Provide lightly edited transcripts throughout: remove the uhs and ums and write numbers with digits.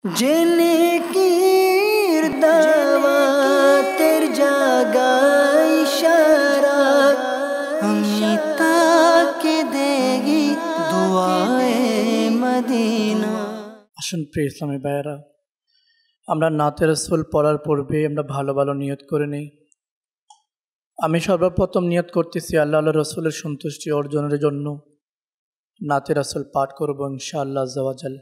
জেনে কির দাওয়াতের জাগা ইশারা আমি তাকে দেগি দুআয়ে মদিনা। আসুন প্রিয় ইসলামী ভাইয়েরা, আমরা নাতে রাসূল পড়ার পূর্বে আমরা ভালো ভালো নিয়ত করে নিই। আমি সর্বপ্রথম নিয়ত করতেছি আল্লাহ রসুলের সন্তুষ্টি অর্জনের জন্য নাতে রাসূল পাঠ করব ইনশাআল্লাহ আযজা ওয়া জাল।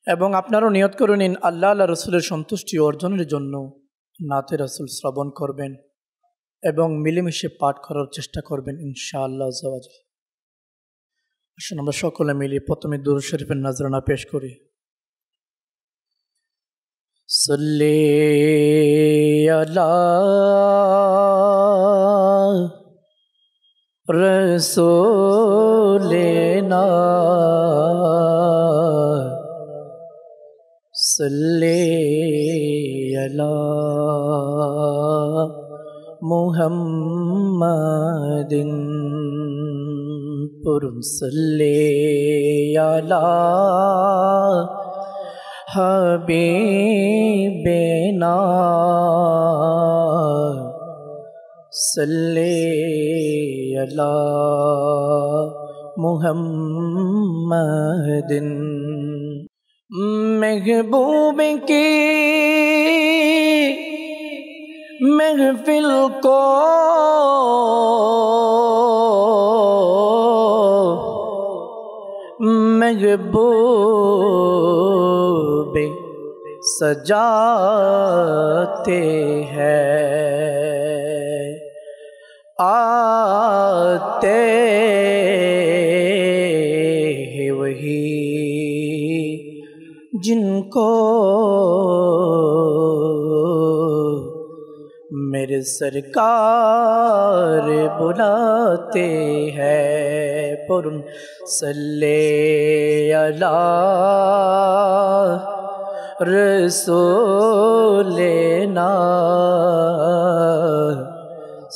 এবং আপনারাও নিয়ত করে নিন আল্লাহ রসুলের সন্তুষ্টি অর্জনের জন্য নাতে রাসূল শ্রবণ করবেন এবং মিলেমিশে পাঠ করার চেষ্টা করবেন ইনশাআল্লাহ আযজা ওয়া জাল। আসুন আমরা সকলে মিলে প্রথমে দুরূদ শরীফের নজরানা পেশ করি। সাল্লি আলা রাসূলিনা সাল্লি আলা মুহাম্মাদিন পড়ুন সাল্লি আলা হাবিবিনা সাল্লি আলা মুহাম্মাদিন। महबूब की महफिल को महबूब सजाते हैं, आते हैं वही जिनको मेरे सरकार बुलाते हैं। पुरन सल्ले अला रसूलिना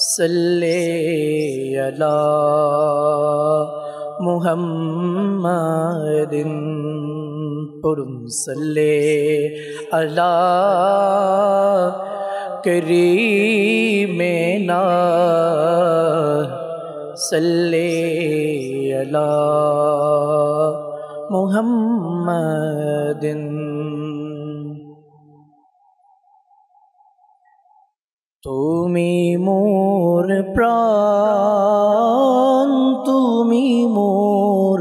सल्ले अला मुहम्मदिन पुरन सल्ले अला करीमेना सल्ले अला मुहम्मदिन। तुमी मोर प्राण तुमी मोर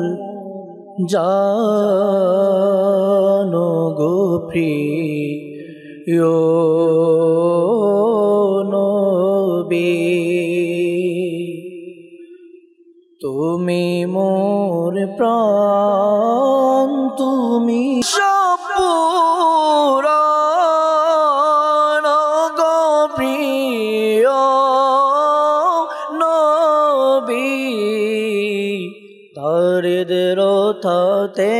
जानो गो प्रिय नबी, तुमी मोर प्राण तुमी সপুরাণ গো প্রিয় নবী, দরিদ্র থাতে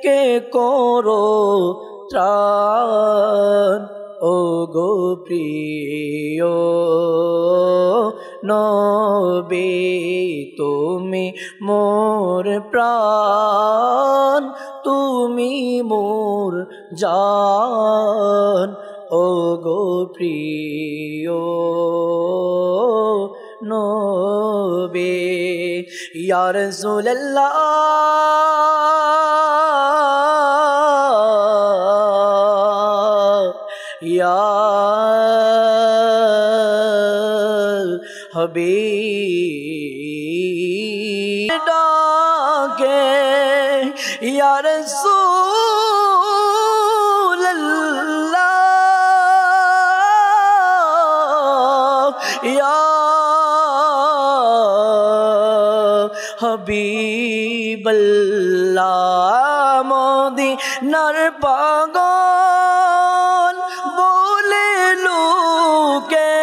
কে করো ত্রাণ ও গো প্রিয় নবী, তুমি মোর প্রাণ তুমি মোর জান ও গো প্রিয় নবী। ইয়া রাসূলুল্লাহ ইয়া हबीब डाके या रसूल अल्लाह या हबीब अल्लाह। मदीनार पागल बोले लोके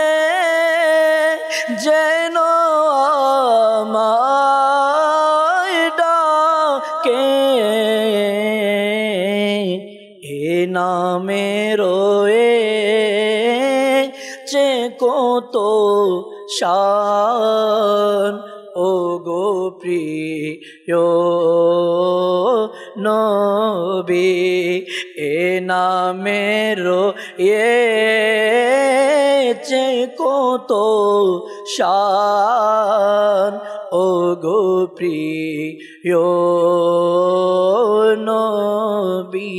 যেন আমায় ডাকে, এ নামে রয়েছে কত শান ও গো প্রিয় নবী এ নামেরও চে কত শান ও গো প্রিয় নবী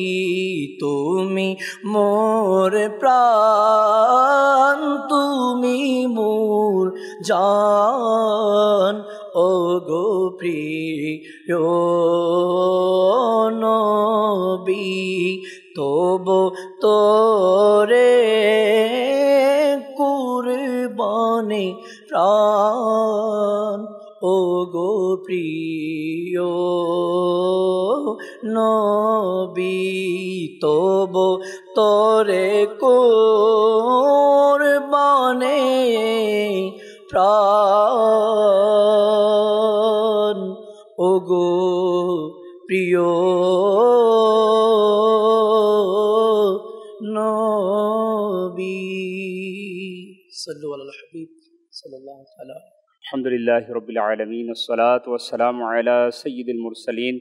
তুমি মোর প্রাণ তুমি মোর জান ও গো প্রিয় নবী তব তোরে কুরবানি প্রাণ ও গো প্রিয় নবী তব তোরে কুরবানি প্রাণ ও গো প্রিয় নবী সাল্লু আলাল হাবিব সাল্লাল্লাহু তাআলা। আলহামদুলিল্লাহি রাব্বিল আলামিন ওয়াসসালাতু ওয়াসসালামু আলা সাইয়্যিদিল মুরসালিন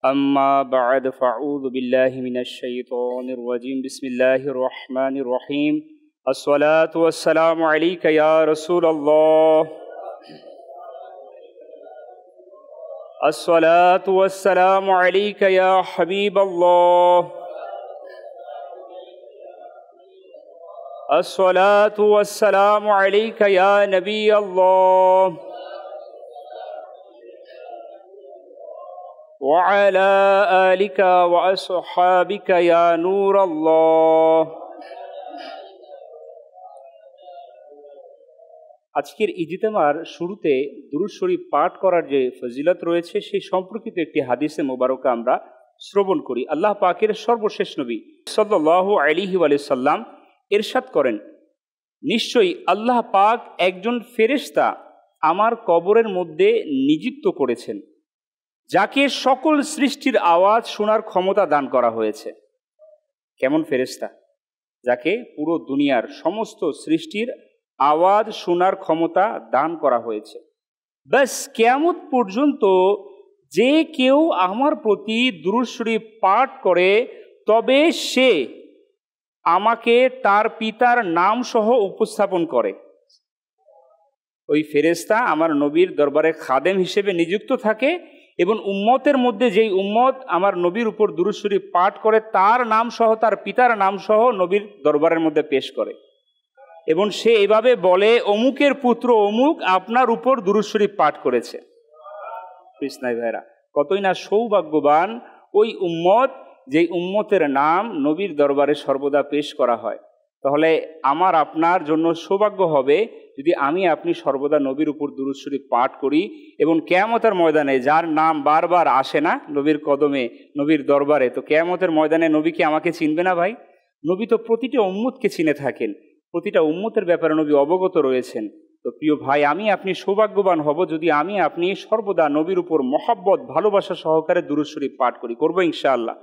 আম্মা বা'দ ফাআউযু বিল্লাহি মিনাশ শাইতানির রাজীম বিসমিল্লাহির রহমানির রহিম আসসালাতু ওয়াসসালামু আলাইকা ইয়া রাসূলুল্লাহ আসসালাতু ওয়াসসালামু আলাইকা ইয়া হাবিবাল্লাহ الصلاة والسلام عليك يا نبي الله وعلى آلك وأصحابك يا نور الله আজকের ইজতিমার শুরুতে দুরূদ শরীফ পাঠ করার যে ফজিলত রয়েছে সেই সম্পর্কিত একটি হাদিসে মোবারকা আমরা শ্রবণ করি। আল্লাহ পাকের সর্বশেষ নবী সাল্লাল্লাহু আলাইহি ওয়া সাল্লাম ইরশাদ করেন, নিশ্চয়ই আল্লাহ পাক একজন ফেরেশতা আমার কবরের মধ্যে নিযুক্ত করেছেন, যাকে সকল সৃষ্টির আওয়াজ শোনার ক্ষমতা দান করা হয়েছে। কেমন ফেরেশতা? যাকে পুরো দুনিয়ার সমস্ত সৃষ্টির আওয়াজ শোনার ক্ষমতা দান করা হয়েছে। ব্যাস কিয়ামত পর্যন্ত যে কেউ আমার প্রতি দুরূদ শরীফ পাঠ করে তবে সে আমাকে তার পিতার নাম সহ উপস্থাপন করে। ওই ফেরেশতা আমার নবীর দরবারে খাদেম হিসেবে নিযুক্ত থাকে এবং উম্মতের মধ্যে যেই উম্মত আমার নবীর উপর দুরূদ শরীফ পাঠ করে তার নাম সহ তার পিতার নাম সহ নবীর দরবারের মধ্যে পেশ করে এবং সে এভাবে বলে, অমুকের পুত্র অমুক আপনার উপর দুরূদ শরীফ পাঠ করেছে। কৃষ্ণাই ভাইরা, কতই না সৌভাগ্যবান ওই উম্মত যেই উম্মতের নাম নবীর দরবারে সর্বদা পেশ করা হয়। তাহলে আমার আপনার জন্য সৌভাগ্য হবে যদি আমি আপনি সর্বদা নবীর উপর দুরূদ শরীফ পাঠ করি এবং কিয়ামতের ময়দানে যার নাম বারবার আসে না নবীর কদমে নবীর দরবারে, তো কিয়ামতের ময়দানে নবী কি আমাকে চিনবে না ভাই? নবী তো প্রতিটা উম্মতকে চিনে থাকেন, প্রতিটা উম্মতের ব্যাপারে নবী অবগত রয়েছেন। তো প্রিয় ভাই, আমি আপনি সৌভাগ্যবান হব যদি আমি আপনি সর্বদা নবীর উপর মহব্বত ভালোবাসা সহকারে দুরূদ শরীফ পাঠ করি। করবো ইনশাআল্লাহ।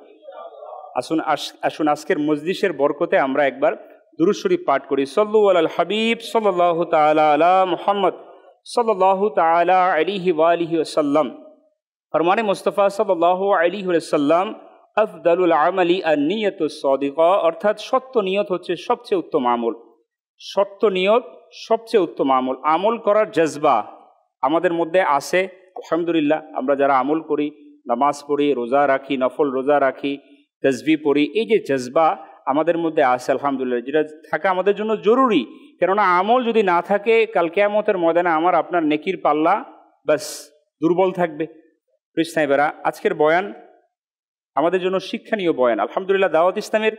আসুন আজকের মজলিসের বরকতে আমরা একবার দুরূদ শরীফ পাঠ করি। সাল্লু আলাল হাবিব সাল্লাল্লাহু তাআলা আলা মুহাম্মদ সাল্লাল্লাহু তাআলা আলাইহি ওয়া আলিহি ওয়াসাল্লাম। ফরমানে মুস্তাফা সাল্লাল্লাহু আলাইহি ওয়াসাল্লাম, আফদালুল আমালি আন-নিয়াতুস সাদিকা, অর্থাৎ সত্য নিয়ত হচ্ছে সবচেয়ে উত্তম আমল। সত্য নিয়ত সবচেয়ে উত্তম আমল। আমল করার জজবা আমাদের মধ্যে আছে আলহামদুলিল্লাহ। আমরা যারা আমল করি, নামাজ পড়ি, রোজা রাখি, নফল রোজা রাখি, তাসবিহ পড়ি, এই যে জজবা আমাদের মধ্যে আছে আলহামদুলিল্লাহ, যেটা থাকা আমাদের জন্য জরুরি। কেননা আমল যদি না থাকে কাল কিয়ামতের ময়দানে আমার আপনার নেকির পাল্লা বাস দুর্বল থাকবে। কৃষ্ণাইবেরা, আজকের বয়ান আমাদের জন্য শিক্ষণীয় বয়ান। আলহামদুলিল্লাহ, দাওয়াত ইসলামের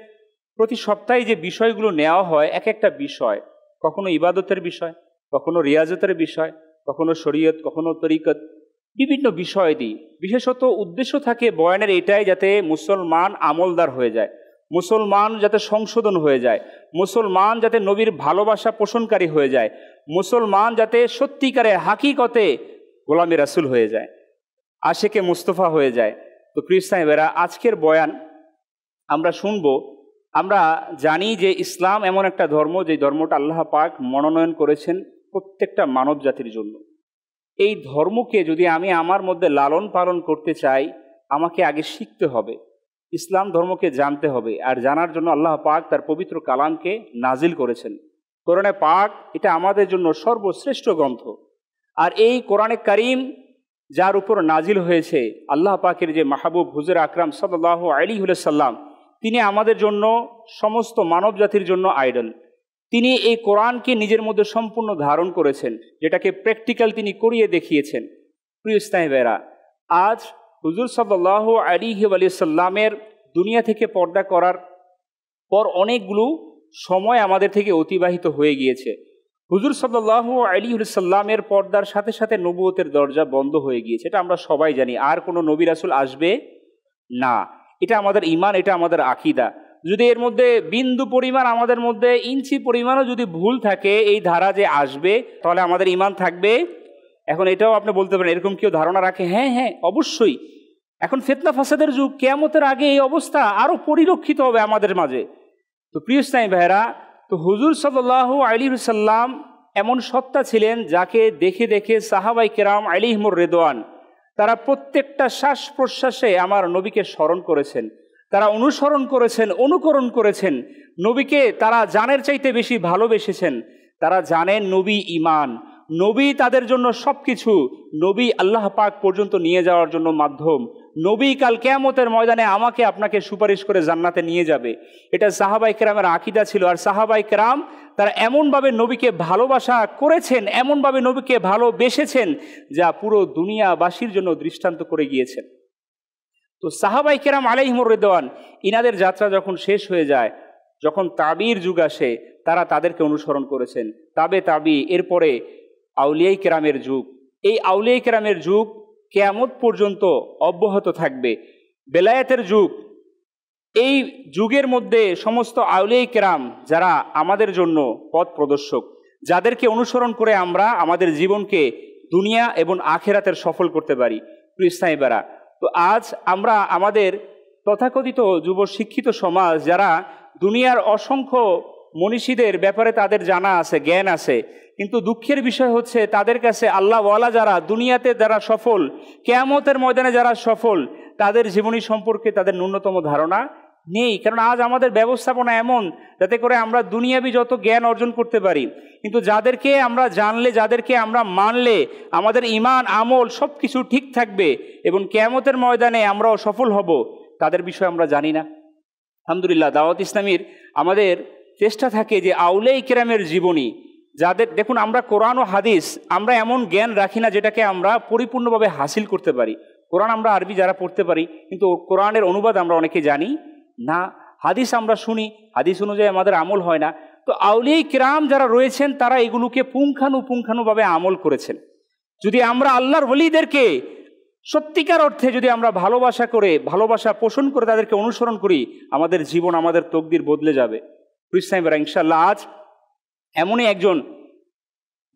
প্রতি সপ্তাহে যে বিষয়গুলো নেওয়া হয়, এক একটা বিষয়, কখনো ইবাদতের বিষয়, কখনো রিয়াজতের বিষয়, কখনো শরীয়ত, কখনো তরিকত, বিভিন্ন বিষয় দিই। বিশেষত উদ্দেশ্য থাকে বয়ানের এটাই, যাতে মুসলমান আমলদার হয়ে যায়, মুসলমান যাতে সংশোধন হয়ে যায়, মুসলমান যাতে নবীর ভালোবাসা পোষণকারী হয়ে যায়, মুসলমান যাতে সত্যিকারে হাকিকতে গোলামে রাসূল হয়ে যায়, আশেকে মুস্তফা হয়ে যায়। তো প্রিয় সাহেবেরা, আজকের বয়ান আমরা শুনবো। আমরা জানি যে ইসলাম এমন একটা ধর্ম, যে ধর্মটা আল্লাহ পাক মনোনয়ন করেছেন প্রত্যেকটা মানব জাতির জন্য। এই ধর্মকে যদি আমি আমার মধ্যে লালন পালন করতে চাই, আমাকে আগে শিখতে হবে, ইসলাম ধর্মকে জানতে হবে। আর জানার জন্য আল্লাহ পাক তার পবিত্র কালামকে নাজিল করেছেন। কোরআনে পাক এটা আমাদের জন্য সর্বশ্রেষ্ঠ গ্রন্থ। আর এই কোরআনে কারিম যার উপর নাজিল হয়েছে, আল্লাহ পাকের যে মাহবুব হুজুর আকরাম সাল্লাল্লাহু আলাইহি ওয়াসাল্লাম, তিনি আমাদের জন্য সমস্ত মানব জাতির জন্য আইডল। তিনি এই কোরআনকে নিজের মধ্যে সম্পূর্ণ ধারণ করেছেন, যেটাকে প্র্যাকটিক্যাল তিনি করিয়ে দেখিয়েছেন। প্রিয় ইসলামী ভাইরা, আজ হুজুর সাল্লাল্লাহু আলাইহি ওয়াসাল্লামের দুনিয়া থেকে পর্দা করার পর অনেকগুলো সময় আমাদের থেকে অতিবাহিত হয়ে গিয়েছে। হুজুর সাল্লাল্লাহু আলাইহি ওয়াসাল্লামের পর্দার সাথে সাথে নবুয়তের দরজা বন্ধ হয়ে গিয়েছে। এটা আমরা সবাই জানি, আর কোনো নবী রাসূল আসবে না। এটা আমাদের ঈমান, এটা আমাদের আকীদা। যদি এর মধ্যে বিন্দু পরিমাণ, আমাদের মধ্যে ইঞ্চি পরিমাণও যদি ভুল থাকে এই ধারা যে আসবে, তাহলে আমাদের ঈমান থাকবে। এখন এটাও আপনি বলতে পারেন, এরকম কেউ ধারণা রাখে? হ্যাঁ হ্যাঁ, অবশ্যই। এখন ফিতনা ফাসাদের যুগ, কিয়ামতের আগে এই অবস্থা আরও পরিলক্ষিত হবে আমাদের মাঝে। তো প্রিয় ইসলামী ভাইরা, তো হুজুর সাল্লাল্লাহু আলাইহি ওয়াসাল্লাম এমন সত্তা ছিলেন যাকে দেখে দেখে সাহাবাই কেরাম আলাইহিমুর রিদওয়ান তারা প্রত্যেকটা শ্বাস প্রশ্বাসে আমার নবীকে স্মরণ করেছেন, তারা অনুসরণ করেছেন, অনুকরণ করেছেন। নবীকে তারা জানের চাইতে বেশি ভালোবেসেছেন। তারা জানেন নবী ঈমান, নবী তাদের জন্য সব কিছু, নবী আল্লাহ পাক পর্যন্ত নিয়ে যাওয়ার জন্য মাধ্যম, নবী কাল কিয়ামতের ময়দানে আমাকে আপনাকে সুপারিশ করে জান্নাতে নিয়ে যাবে। এটা সাহাবাই কেরামের আকীদা ছিল। আর সাহাবাই কেরাম তারা এমনভাবে নবীকে ভালোবাসা করেছেন, এমনভাবে নবীকে ভালোবেসেছেন, যা পুরো দুনিয়াবাসীর জন্য দৃষ্টান্ত করে গিয়েছেন। তো সাহাবাই কেরাম আলাইহিমুর রিদওয়ান, ইনাদের যাত্রা যখন শেষ হয়ে যায়, যখন তাবির যুগ আসে, তারা তাদেরকে অনুসরণ করেছেন। তাবি, এরপরে আউলিয়াই কেরামের যুগ। এই আউলিয়াই কেরামের যুগ কিয়ামত পর্যন্ত অব্যাহত থাকবে। বেলায়েতের যুগ, এই যুগের মধ্যে সমস্ত আউলিয়াই কেরাম যারা আমাদের জন্য পথ প্রদর্শক, যাদেরকে অনুসরণ করে আমরা আমাদের জীবনকে দুনিয়া এবং আখেরাতের সফল করতে পারি। প্রিয় ইসলামী ভাইরা, তো আজ আমরা আমাদের তথাকথিত যুব শিক্ষিত সমাজ, যারা দুনিয়ার অসংখ্য মনীষীদের ব্যাপারে তাদের জানা আছে, জ্ঞান আছে, কিন্তু দুঃখের বিষয় হচ্ছে তাদের কাছে আল্লাহওয়ালা যারা, দুনিয়াতে যারা সফল, কিয়ামতের ময়দানে যারা সফল, তাদের জীবনী সম্পর্কে তাদের ন্যূনতম ধারণা নেই। কারণ আজ আমাদের ব্যবস্থাপনা এমন, যাতে করে আমরা দুনিয়াবি যত জ্ঞান অর্জন করতে পারি, কিন্তু যাদেরকে আমরা জানলে, যাদেরকে আমরা মানলে আমাদের ঈমান আমল সব কিছু ঠিক থাকবে এবং কিয়ামতের ময়দানে আমরাও সফল হব, তাদের বিষয়ে আমরা জানি না। আলহামদুলিল্লাহ, দাওয়াত ইসলামীর আমাদের চেষ্টা থাকে যে আউলিয়া কেরামের জীবনী, যাদের দেখুন, আমরা কোরআন ও হাদিস আমরা এমন জ্ঞান রাখি না যেটাকে আমরা পরিপূর্ণভাবে হাসিল করতে পারি। কোরআন আমরা আরবি যারা পড়তে পারি, কিন্তু কোরআনের অনুবাদ আমরা অনেকে জানি না। হাদিস আমরা শুনি, হাদিস অনুযায়ী আমাদের আমল হয় না। তো আউলিয়া কেরাম যারা রয়েছেন, তারা এগুলোকে পুঙ্খানুপুঙ্খানুভাবে আমল করেছেন। যদি আমরা আল্লাহর ওলিদেরকে সত্যিকার অর্থে যদি আমরা ভালোবাসা পোষণ করে তাদেরকে অনুসরণ করি, আমাদের জীবন, আমাদের তকদির বদলে যাবে। ইসলামীরা ইনশাল্লাহ আজ এমনই একজন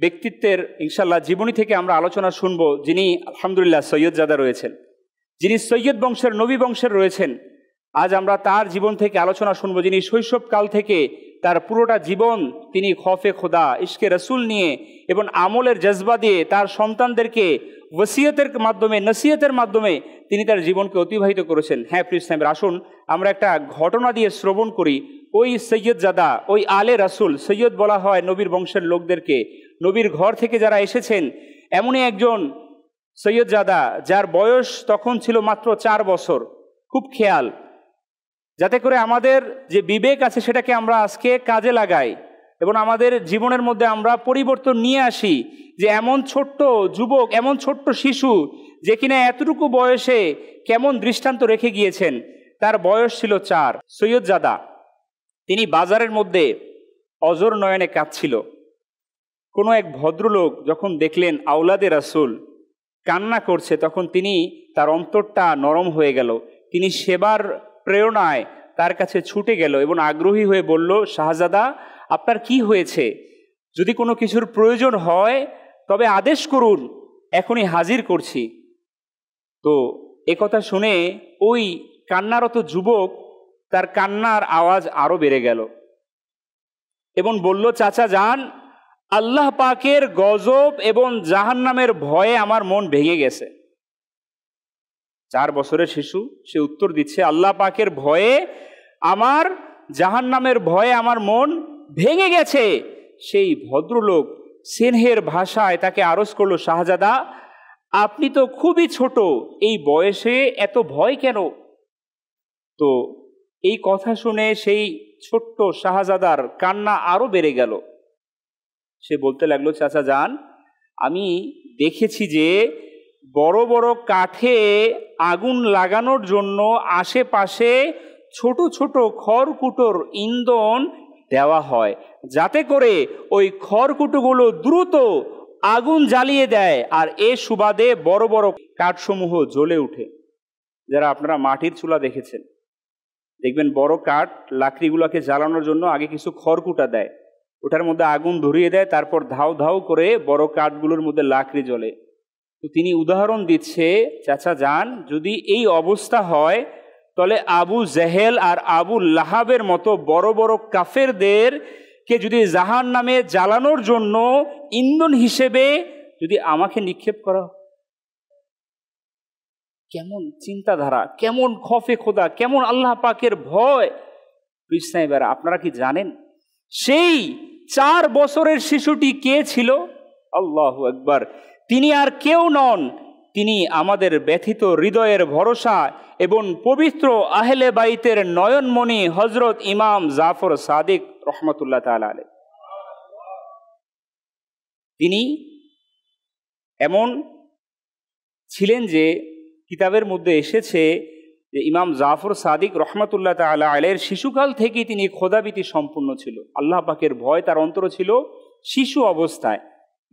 ব্যক্তিত্বের ইনশাল্লাহ জীবনী থেকে আমরা আলোচনা শুনব, যিনি আলহামদুলিল্লাহ সৈয়দ জাদা রয়েছেন, যিনি সৈয়দ বংশের, নবী বংশের রয়েছেন। আজ আমরা তার জীবন থেকে আলোচনা শুনব, যিনি শৈশবকাল থেকে তার পুরোটা জীবন তিনি খৌফে খোদা, ইশকে রসুল নিয়ে এবং আমলের জজবা দিয়ে তার সন্তানদেরকে ওসিয়তের মাধ্যমে, নসিহতের মাধ্যমে তিনি তার জীবনকে অতিবাহিত করেছেন। হ্যাঁ প্রিয় ইসলামের, আসুন আমরা একটা ঘটনা দিয়ে শ্রবণ করি। ওই সৈয়দ জাদা, ওই আলে রাসুল, সৈয়দ বলা হয় নবীর বংশের লোকদেরকে, নবীর ঘর থেকে যারা এসেছেন, এমনই একজন সৈয়দ জাদা যার বয়স তখন ছিল মাত্র 4 বছর। খুব খেয়াল, যাতে করে আমাদের যে বিবেক আছে সেটাকে আমরা আজকে কাজে লাগাই এবং আমাদের জীবনের মধ্যে আমরা পরিবর্তন নিয়ে আসি। যে এমন ছোট্ট যুবক, এমন ছোট্ট শিশু, যে কিনা এতটুকু বয়সে কেমন দৃষ্টান্ত রেখে গিয়েছেন। তার বয়স ছিল 4। সৈয়দ জাদা তিনি বাজারের মধ্যে অজর নয়নে কাঁদছিল। কোনো এক ভদ্রলোক যখন দেখলেন আওলাদে রাসূল কান্না করছে, তখন তার অন্তরটা নরম হয়ে গেল। তিনি সেবার প্রেরণায় তার কাছে ছুটে গেল এবং আগ্রহী হয়ে বলল, শাহজাদা, আপনার কি হয়েছে? যদি কোনো কিছুর প্রয়োজন হয় তবে আদেশ করুন, এখনই হাজির করছি। তো একথা শুনে ওই কান্নারত যুবক, তার কান্নার আওয়াজ আরো বেড়ে গেল এবং বলল, চাচা যান, আল্লাহ পাকের গজব এবং জাহান্নামের ভয়ে আমার মন ভেঙে গেছে। 4 বছরের শিশু, সে উত্তর দিচ্ছে, আল্লাহ পাকের ভয়ে আমার জাহান্নামের ভয়ে আমার মন ভেঙে গেছে। সেই ভদ্রলোক স্নেহের ভাষায় তাকে আরজ করলো, শাহজাদা আপনি তো খুবই ছোট, এই বয়সে এত ভয় কেন? তো এই কথা শুনে সেই ছোট্ট শাহজাদার কান্না আরো বেড়ে গেল। সে বলতে লাগলো, চাচা যান, আমি দেখেছি যে বড় বড় কাঠে আগুন লাগানোর জন্য আশেপাশে ছোট ছোট খড়কুটোর ইন্ধন দেওয়া হয়, যাতে করে ওই খড়কুটোগুলো দ্রুত আগুন জ্বালিয়ে দেয়, আর এ সুবাদে বড় বড় কাঠসমূহ জ্বলে উঠে। যারা আপনারা মাটির চুলা দেখেছেন, দেখবেন বড় কাঠ লাকড়িগুলোকে জ্বালানোর জন্য আগে কিছু খড়কুটা দেয়, ওটার মধ্যে আগুন ধরিয়ে দেয়, তারপর ধাউ ধাউ করে বড় কাঠগুলোর মধ্যে লাকড়ি জ্বলে। তো তিনি উদাহরণ দিচ্ছে, চাচা যান, যদি এই অবস্থা হয় তাহলে আবু জেহেল আর আবু লাহাবের মতো বড় বড় কাফেরদেরকে যদি জাহান্নামে জ্বালানোর জন্য ইন্ধন হিসেবে যদি আমাকে নিক্ষেপ করা, কেমন চিন্তাধারা, কেমন খফে খোদা, কেমন আল্লাহ পাকের ভয়। কৃষ্ণাইবারা, আপনারা কি জানেন সেই 4 বছরের শিশুটি কে ছিল? আল্লাহু আকবার, তিনি আর কেউ নন, তিনি আমাদের ব্যথিত হৃদয়ের ভরসা এবং পবিত্র আহলে বাইতের নয়নমণি হজরত ইমাম জাফর সাদিক রহমতুল্লাহ তাআলা আলাইহি। তিনি এমন ছিলেন যে কিতাবের মধ্যে এসেছে যে ইমাম জাফর সাদিক রহমতুল্লাহ তাআলা আলাইহির শিশুকাল থেকেই তিনি খোদাভীতি সম্পূর্ণ ছিল, আল্লাহ পাকের ভয় তার অন্তরে ছিল শিশু অবস্থায়।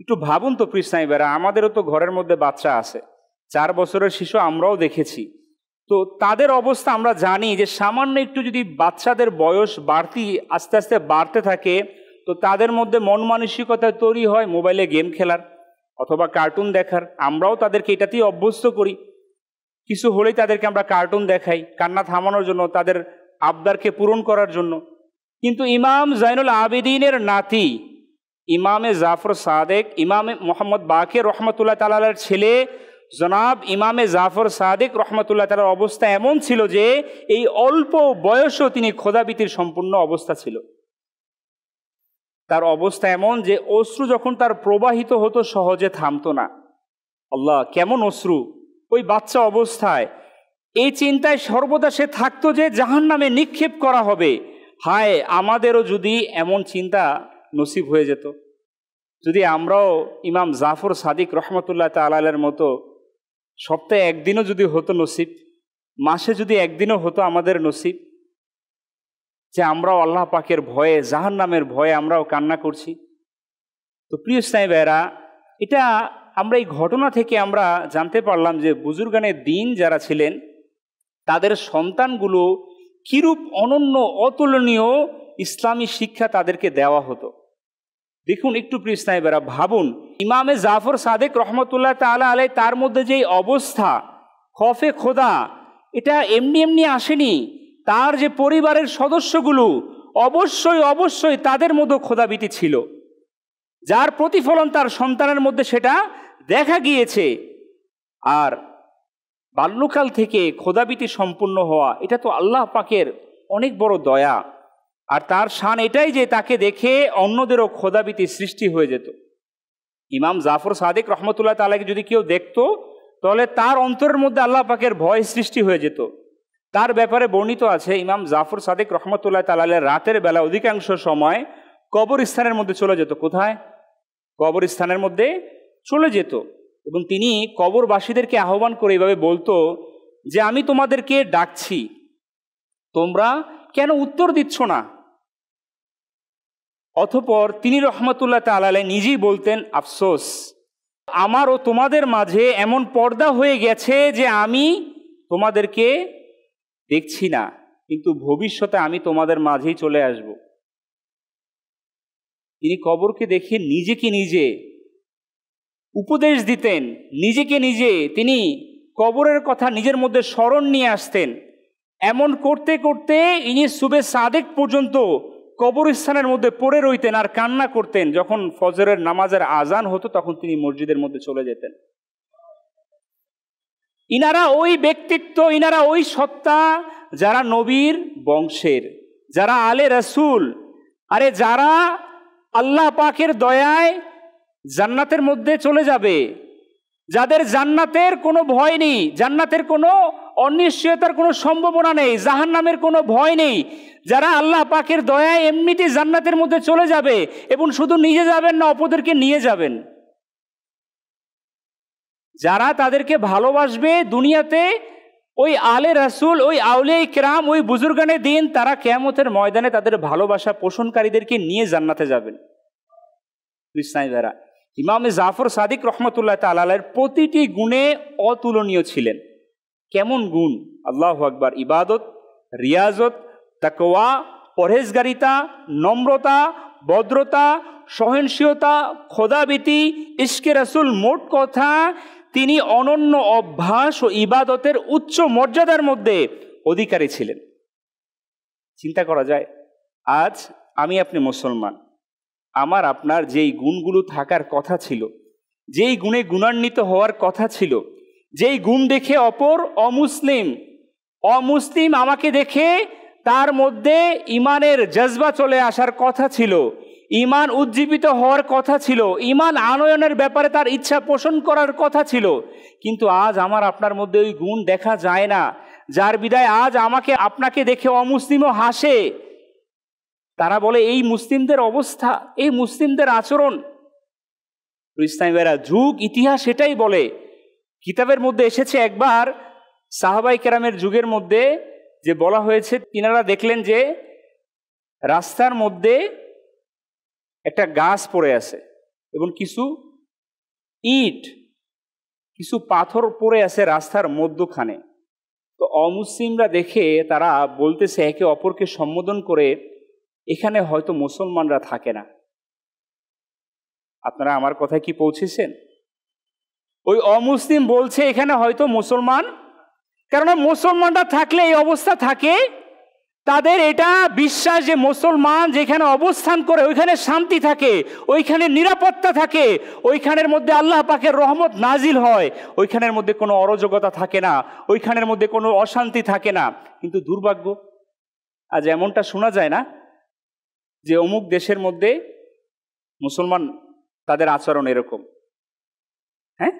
একটু ভাবুন তো কৃষ্ণাইবেরা, আমাদেরও তো ঘরের মধ্যে বাচ্চা আছে, 4 বছরের শিশু আমরাও দেখেছি। তো তাদের অবস্থা আমরা জানি যে সামান্য একটু যদি বাচ্চাদের বয়স আস্তে আস্তে বাড়তে থাকে, তো তাদের মধ্যে মন মানসিকতা তৈরি হয় মোবাইলে গেম খেলার অথবা কার্টুন দেখার। আমরাও তাদেরকে এটাতেই অভ্যস্ত করি, কিছু হলেই তাদেরকে আমরা কার্টুন দেখাই কান্না থামানোর জন্য, তাদের আবদারকে পূরণ করার জন্য। কিন্তু ইমাম জাইনুল আবেদিনের নাতি ইমামে জাফর সাদেক, ইমামে মোহাম্মদ বাকের রহমতুল্লাহ তাআলার ছেলে জনাব ইমামে জাফর সাদেক রহমতুল্লাহ তাআলার অবস্থা এমন ছিল যে এই অল্প বয়সেও তিনি খোদাভীতির সম্পূর্ণ অবস্থা ছিল। তার অবস্থা এমন যে অশ্রু যখন তার প্রবাহিত হতো সহজে থামতো না। আল্লাহ, কেমন অশ্রু ওই বাচ্চা অবস্থায়! এই চিন্তায় সর্বদা সে থাকতো যে জাহান্নামে নিক্ষেপ করা হবে। হায়, আমাদেরও যদি এমন চিন্তা নসিব হয়ে যেত, যদি আমরাও ইমাম জাফর সাদিক রহমতুল্লাহ তাআলার মতো সপ্তাহে একদিনও যদি হতো নসিব, মাসে যদি একদিনও হতো আমাদের নসিব, যে আমরাও আল্লাহ পাকের ভয়ে, জাহান্নামের ভয়ে আমরাও কান্না করছি। তো প্রিয় স্নাইবেরা, এটা আমরা এই ঘটনা থেকে আমরা জানতে পারলাম যে বুজুর্গানে দ্বীন যারা ছিলেন তাদের সন্তানগুলো কিরূপ অনন্য অতুলনীয় ইসলামী শিক্ষা তাদেরকে দেওয়া হতো। দেখুন একটু প্রিয় স্নাইবেরা, ভাবুন ইমামে জাফর সাদেক রহমতুল্লাহ তাআলা আলাইহি তার মধ্যে যে অবস্থা, খফে খোদা, এটা এমনি এমনি আসেনি। তার যে পরিবারের সদস্যগুলো অবশ্যই তাদের মধ্যে খোদাভীতি ছিল, যার প্রতিফলন তার সন্তানের মধ্যে সেটা দেখা গিয়েছে। আর বাল্যকাল থেকে খোদাভীতি সম্পূর্ণ হওয়া, এটা তো আল্লাহ পাকের অনেক বড় দয়া। আর তার শান এটাই যে তাকে দেখে অন্যদেরও খোদাভীতি সৃষ্টি হয়ে যেত। ইমাম জাফর সাদিক রহমতুল্লাহ তাআলাকে যদি কেউ দেখতো তাহলে তার অন্তরের মধ্যে আল্লাহ পাকের ভয় সৃষ্টি হয়ে যেত। তার ব্যাপারে বর্ণিত আছে, ইমাম জাফর সাদিক রহমতুল্লাহ তাআলা রাতের বেলা অধিকাংশ সময় কবরস্থানের মধ্যে চলে যেত। কোথায়? কবরস্থানের মধ্যে চলে যেত, এবং তিনি কবরবাসীদেরকে আহ্বান করে এভাবে বলতো যে আমি তোমাদেরকে ডাকছি, তোমরা কেন উত্তর দিচ্ছ না? অতঃপর তিনি রহমতুল্লাহ তাআলা আলাইহি নিজেই বলতেন, আফসোস, আমার ও তোমাদের মাঝে এমন পর্দা হয়ে গেছে যে আমি তোমাদেরকে দেখছি না, কিন্তু ভবিষ্যতে আমি তোমাদের মাঝেই চলে আসব। তিনি কবরকে দেখে নিজেকে নিজে উপদেশ দিতেন, নিজেকে নিজে তিনি কবরের কথা নিজের মধ্যে স্মরণ নিয়ে আসতেন। এমন করতে করতে ইনি সুবে সাদেক পর্যন্ত কবরস্থানের মধ্যে পড়ে রইতেন আর কান্না করতেন। যখন ফজরের নামাজের আজান হতো তখন তিনি মসজিদের মধ্যে চলে যেতেন। ইনারা ওই ব্যক্তিত্ব, ইনারা ওই সত্তা যারা নবীর বংশের, যারা আলে রসুল, আরে যারা আল্লাহ পাকের দয়ায় জান্নাতের মধ্যে চলে যাবে, যাদের জান্নাতের কোনো ভয় নেই, জান্নাতের কোনো অনিশ্চয়তার কোনো সম্ভাবনা নেই, জাহান্নামের কোনো ভয় নেই, যারা আল্লাহ পাকের দয়ায় এমনিতে জান্নাতের মধ্যে চলে যাবে এবং শুধু নিজে যাবেন না, অপরদেরকে নিয়ে যাবেন, যারা তাদেরকে ভালোবাসবে দুনিয়াতে, ওই আলে রাসূল, ওই আউলিয়া কিরাম, ওই বুজুর্গানে দিন, তারা কিয়ামতের ময়দানে তাদের ভালোবাসা পোষণকারীদেরকে নিয়ে জান্নাতে যাবেন। ইমামে জাফর সাদিক রহমতুল্লাহ তাআলার প্রতিটি গুণে অতুলনীয় ছিলেন। কেমন গুণ? আল্লাহু আকবার। ইবাদত, রিয়াজত, তাকওয়া, পরহেজগারিতা, নম্রতা, ভদ্রতা, সহনশীলতা, খোদাভীতি, ইশকে রাসূল, মোট কথা তিনি অনন্য অভ্যাস ও ইবাদতের উচ্চ মর্যাদার মধ্যে অধিকারী ছিলেন। চিন্তা করা যায়, আজ আমি আপনি মুসলমান, আমার আপনার যেই গুণগুলো থাকার কথা ছিল, যেই গুণে গুণান্বিত হওয়ার কথা ছিল, যেই গুণ দেখে অপর অমুসলিম আমাকে দেখে তার মধ্যে ইমানের জজবা চলে আসার কথা ছিল, ইমান উজ্জীবিত হওয়ার কথা ছিল, ইমান আনয়নের ব্যাপারে তার ইচ্ছা পোষণ করার কথা ছিল, কিন্তু আজ আমার আপনার মধ্যে ওই গুণ দেখা যায় না, যার বিদায় আজ আমাকে আপনাকে দেখে অমুসলিমও হাসে। তারা বলে এই মুসলিমদের অবস্থা, এই মুসলিমদের আচরণ। ইসলামীরা যুগ ইতিহাস সেটাই বলে। কিতাবের মধ্যে এসেছে একবার সাহাবাই কেরামের যুগের মধ্যে যে বলা হয়েছে, তিনারা দেখলেন যে রাস্তার মধ্যে একটা গাছ পড়ে আছে এবং কিছু ইট, কিছু পাথর পড়ে আছে রাস্তার মধ্যখানে। তো অমুসলিমরা দেখে তারা বলতেছে একে অপরকে সম্বোধন করে, এখানে হয়তো মুসলমানরা থাকে না। আপনারা আমার কথায় কি পৌঁছেছেন? ওই অমুসলিম বলছে এখানে হয়তো মুসলমান, কারণ মুসলমানরা থাকলে এই অবস্থা থাকে, তাদের এটা বিশ্বাস যে মুসলমান যেখানে অবস্থান করে ওইখানে শান্তি থাকে, ওইখানে নিরাপত্তা থাকে, ওইখানের মধ্যে আল্লাহ পাকের রহমত নাজিল হয়, ওইখানের মধ্যে কোনো অরাজকতা থাকে না, ওইখানের মধ্যে কোনো অশান্তি থাকে না। কিন্তু দুর্ভাগ্য, আজ এমনটা শোনা যায় না যে অমুক দেশের মধ্যে মুসলমান তাদের আচরণ এরকম। হ্যাঁ,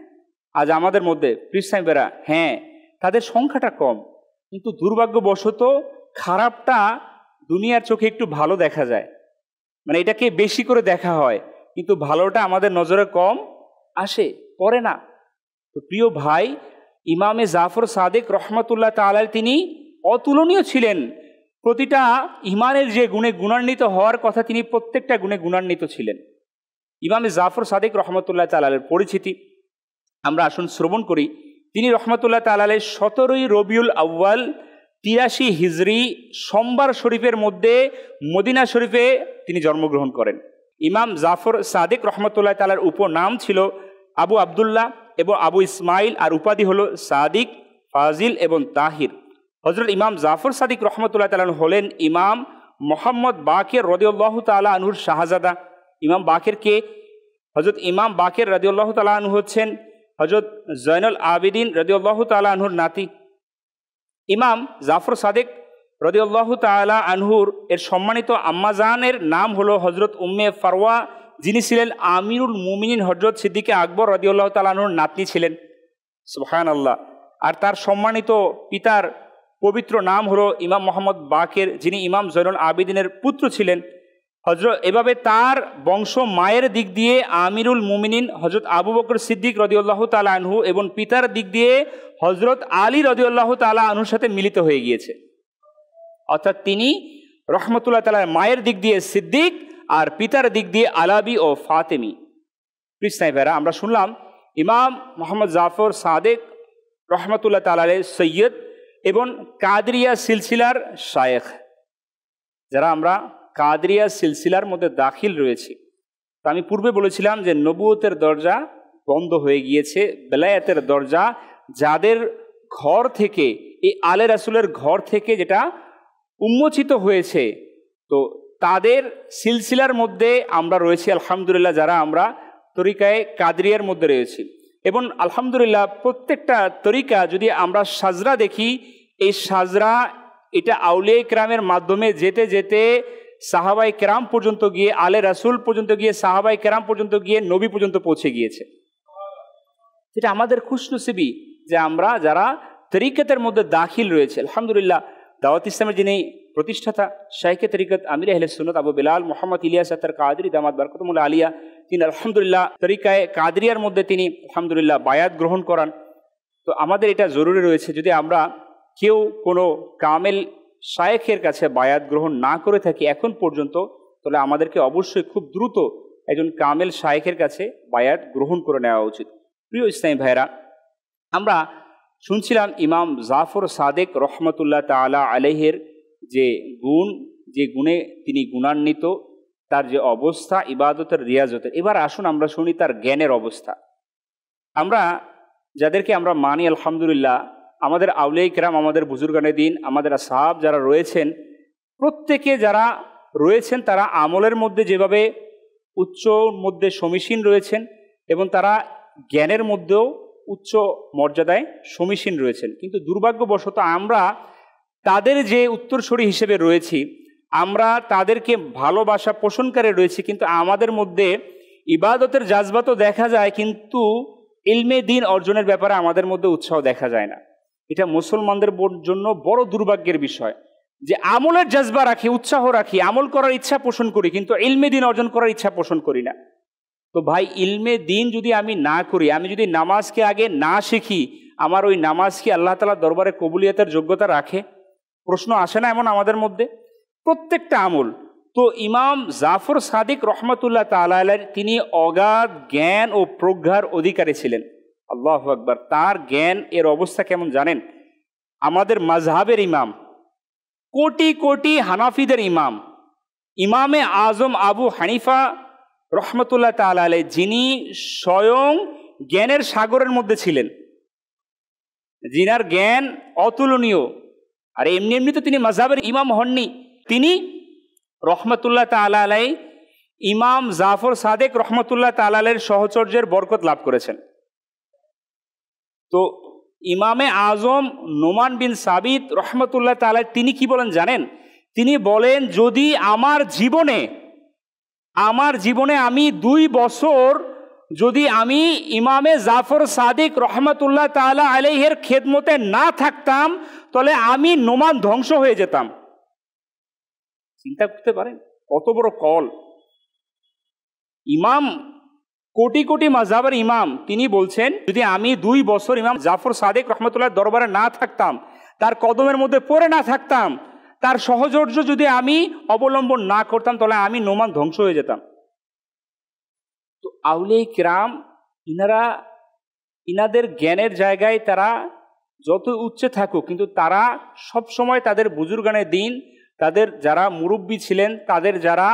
আজ আমাদের মধ্যে খ্রিস্টানরা, হ্যাঁ তাদের সংখ্যাটা কম, কিন্তু দুর্ভাগ্যবশত খারাপটা দুনিয়ার চোখে একটু ভালো দেখা যায়, মানে এটাকে বেশি করে দেখা হয়, কিন্তু ভালোটা আমাদের নজরে কম আসে, পড়ে না। তো প্রিয় ভাই, ইমামে জাফর সাদিক রহমতুল্লাহ তাআলা তিনি অতুলনীয় ছিলেন। প্রতিটা ইমানের যে গুণে গুণান্বিত হওয়ার কথা, তিনি প্রত্যেকটা গুণে গুণান্বিত ছিলেন। ইমামে জাফর সাদিক রহমতুল্লাহ তাআলার পরিচিতি আমরা আসুন শ্রবণ করি। তিনি রহমতুল্লাহ তাআলা 17ই রবিউল আউয়াল 83 হিজরি সোমবার শরীফের মধ্যে মদিনা শরীফে তিনি জন্মগ্রহণ করেন। ইমাম জাফর সাদিক রহমতুল্লাহ তাআলার উপনাম ছিল আবু আবদুল্লাহ এবং আবু ইসমাইল, আর উপাধি হলো সাদিক, ফাজিল এবং তাহির। হযরত ইমাম জাফর সাদিক রহমতুল্লাহ তাআলা হলেন ইমাম মোহাম্মদ বাকের রাদিয়াল্লাহু তাআলা আনহুর শাহজাদা। ইমাম বাকের কে? হযরত ইমাম বাকের রাদিয়াল্লাহু তাআলা আনহু হচ্ছেন হযরত জয়নুল আবিদিন রাদিয়াল্লাহু তাআলা আনহুর নাতি। ইমাম জাফর সাদিক রাদিয়াল্লাহু তাআলা আনহুর এর সম্মানিত আম্মাজানের নাম হলো হযরত উম্মে ফারওয়া, যিনি ছিলেন আমিরুল মুমিনিন হযরত সিদ্দিকে আকবর রাদিয়াল্লাহু তাআলা আনহুর নাতনি ছিলেন। সুবহানাল্লাহ। আর তার সম্মানিত পিতার পবিত্র নাম হলো ইমাম মোহাম্মদ বাকের, যিনি ইমাম জয়নুল আবিদিনের পুত্র ছিলেন। এভাবে তার বংশ মায়ের দিক দিয়ে আমিরুল মুমিনিন হযরত আবু বকর সিদ্দিক রাদিয়াল্লাহু তাআলা আনহু এবং পিতার দিক দিয়ে হযরত আলী রাদিয়াল্লাহু তাআলা আনহুর সাথে মিলিত হয়ে গিয়েছে। অর্থাৎ তিনি রহমতুল্লাহ তাআলার মায়ের দিক দিয়ে সিদ্দিক আর পিতার দিক দিয়ে আলাবি ও ফাতেমি। কৃষ্ণাই ভাইরা, আমরা শুনলাম ইমাম মোহাম্মদ জাফর সাদিক রহমতুল্লাহ তাআলা সৈয়দ এবং কাদরিয়া সিলসিলার শায়েখ। যারা আমরা কাদরিয়া সিলসিলার মধ্যে দাখিল রয়েছি, তা আমি পূর্বে বলেছিলাম যে নবুয়তের দরজা বন্ধ হয়ে গিয়েছে, বেলায়েতের দরজা যাদের ঘর থেকে, এই আলে রাসূলের ঘর থেকে যেটা উন্মোচিত হয়েছে, তো তাদের সিলসিলার মধ্যে আমরা রয়েছি আলহামদুলিল্লাহ, যারা আমরা তরিকায়ে কাদরিয়ার মধ্যে রয়েছি। এবং আলহামদুলিল্লাহ প্রত্যেকটা তরিকা যদি আমরা সাজরা দেখি, এই সাজরা এটা আউলিয়া কেরামের মাধ্যমে যেতে যেতে সাহাবাই কেরাম পর্যন্ত গিয়ে, আলে রাসূল পর্যন্ত গিয়ে, সাহাবাই কেরাম পর্যন্ত গিয়ে, নবী পর্যন্ত পৌঁছে গিয়েছে। এটা আমাদের খুশনসিবি যে আমরা যারা তরিকতের মধ্যে দাখিল রয়েছে। আলহামদুলিল্লাহ দাওয়াত ইসলামের যিনি প্রতিষ্ঠাতা শাইখে তরিকত আমির আহলে সুন্নাত আবু বেলাল মোহাম্মদ ইলিয়াস আত্তার কাদরি দামাত বরকতুল্লাহ আলিয়া, তিনি আলহামদুলিল্লাহ তরিকায় কাদরিয়ার মধ্যে তিনি আলহামদুলিল্লাহ বায়াত গ্রহণ করান। তো আমাদের এটা জরুরি রয়েছে, যদি আমরা কেউ কোনো কামেল শায়েখের কাছে বায়াত গ্রহণ না করে থাকি এখন পর্যন্ত, তাহলে আমাদেরকে অবশ্যই খুব দ্রুত একজন কামেল শায়েখের কাছে বায়াত গ্রহণ করে নেওয়া উচিত। প্রিয় ইসলামী ভাইরা, আমরা শুনছিলাম ইমাম জাফর সাদেক রহমতুল্লাহ তাআলা আলাইহির যে গুণ, যে গুণে তিনি গুণান্বিত, তার যে অবস্থা ইবাদতের রিয়াজতের। এবার আসুন আমরা শুনি তার জ্ঞানের অবস্থা। আমরা যাদেরকে আমরা মানি আলহামদুলিল্লাহ, আমাদের আউলিয়া কেরাম, আমাদের বুজুর্গানে দিন, আমাদের আসহাব যারা রয়েছেন, প্রত্যেকে যারা রয়েছেন তারা আমলের মধ্যে যেভাবে উচ্চ মধ্যে সমীচীন রয়েছেন এবং তারা জ্ঞানের মধ্যেও উচ্চ মর্যাদায় সমীচীন রয়েছেন। কিন্তু দুর্ভাগ্যবশত আমরা তাদের যে উত্তরসূরি হিসেবে রয়েছি, আমরা তাদেরকে ভালোবাসা পোষণকারী রয়েছি, কিন্তু আমাদের মধ্যে ইবাদতের জাজবাতও দেখা যায়, কিন্তু ইলমে দ্বীন অর্জনের ব্যাপারে আমাদের মধ্যে উৎসাহ দেখা যায় না। এটা মুসলমানদের জন্য বড় দুর্ভাগ্যের বিষয় যে আমলের জাজবা রাখি, উৎসাহ রাখি, আমল করার ইচ্ছা পোষণ করি, কিন্তু ইলমে দ্বীন অর্জন করার ইচ্ছা পোষণ করি না। তো ভাই, ইলমে দ্বীন যদি আমি না করি, আমি যদি নামাজকে আগে না শিখি, আমার ওই নামাজ কি আল্লাহ তাআলার দরবারে কবুলিয়তের যোগ্যতা রাখে? প্রশ্ন আসে না এমন আমাদের মধ্যে? প্রত্যেকটা আমল। তো ইমাম জাফর সাদিক রহমতুল্লাহ তাআলা আলাইহি তিনি অগাধ জ্ঞান ও প্রজ্ঞার অধিকারী ছিলেন। আল্লাহু আকবার। তার জ্ঞান এর অবস্থা কেমন জানেন? আমাদের মাযহাবের ইমাম, কোটি কোটি হানাফিদের ইমাম, ইমামে আজম আবু হানিফা রহমতুল্লাহ তাআলা আলাইহি, যিনি স্বয়ং জ্ঞানের সাগরের মধ্যে ছিলেন, যিনার জ্ঞান অতুলনীয়, আর এমনি এমনি তো তিনি মাযহাবের ইমাম হননি, তিনি রহমতুল্লাহ তাআলা আলাইহি ইমাম জাফর সাদেক রহমতুল্লাহ তাআলা আলাইহির সহচর্যের বরকত লাভ করেছেন। তো ইমামে আজম নোমান বিন সাবিত রহমতুল্লাহ তাআলা তিনি কি বলেন জানেন? তিনি বলেন, যদি আমার জীবনে আমি 2 বছর যদি আমি ইমামে জাফর সাদিক রহমতুল্লাহ তাআলা আলাইহির খেদমতে না থাকতাম, তাহলে আমি নোমান ধ্বংস হয়ে যেতাম। চিন্তা করতে পারেন কত বড় কল। ইমাম, কোটি কোটি মাযহাবের ইমাম, তিনি বলছেন যদি আমি 2 বছর ইমাম জাফর সাদিক রহমতুল্লাহ দরবারে না থাকতাম, তার কদমের মধ্যে পড়ে না থাকতাম, তার সহচর্য যদি আমি অবলম্বন না করতাম, তাহলে আমি নোমান ধ্বংস হয়ে যেতাম। তো আউলিয়া কিরাম ইনাদের জ্ঞানের জায়গায় তারা যত উচ্চে থাকুক, কিন্তু তারা সব সময় তাদের বুজুর্গানে দিন, তাদের যারা মুরব্বী ছিলেন, তাদের যারা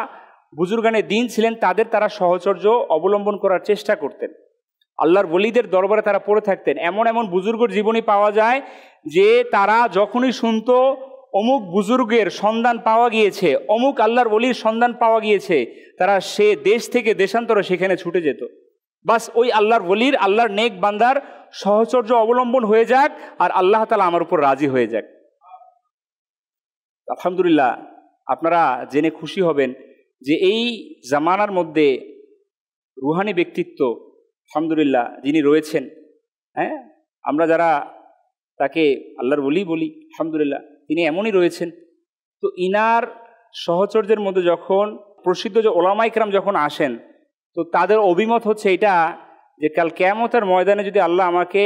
বুজুর্গানে দিন ছিলেন, তারা সহচর্য অবলম্বন করার চেষ্টা করতেন। আল্লাহর ওলিদের দরবারে তারা পড়ে থাকতেন। এমন এমন বুজুর্গের জীবনী পাওয়া যায় যে তারা যখনই শুনতো অমুক বুজুর্গের সন্ধান পাওয়া গিয়েছে, অমুক আল্লাহর ওলির সন্ধান পাওয়া গিয়েছে, তারা সে দেশ থেকে দেশান্তরে সেখানে ছুটে যেত। বাস ওই আল্লাহর ওলির, আল্লাহর নেক বান্দার সহচর্য অবলম্বন হয়ে যাক, আর আল্লাহ তাআলা আমার উপর রাজি হয়ে যাক। আলহামদুলিল্লাহ, আপনারা জেনে খুশি হবেন যে এই জামানার মধ্যে রুহানি ব্যক্তিত্ব আলহামদুলিল্লাহ যিনি রয়েছেন, হ্যাঁ, আমরা যারা তাকে আল্লাহর ওলি বলি, আলহামদুলিল্লাহ তিনি এমনই রয়েছেন। তো ইনার সহচর্যের মধ্যে যখন প্রসিদ্ধ যে ওলামায়ে কেরাম যখন আসেন, তো তাদের অভিমত হচ্ছে এটা যে কাল কিয়ামতের ময়দানে যদি আল্লাহ আমাকে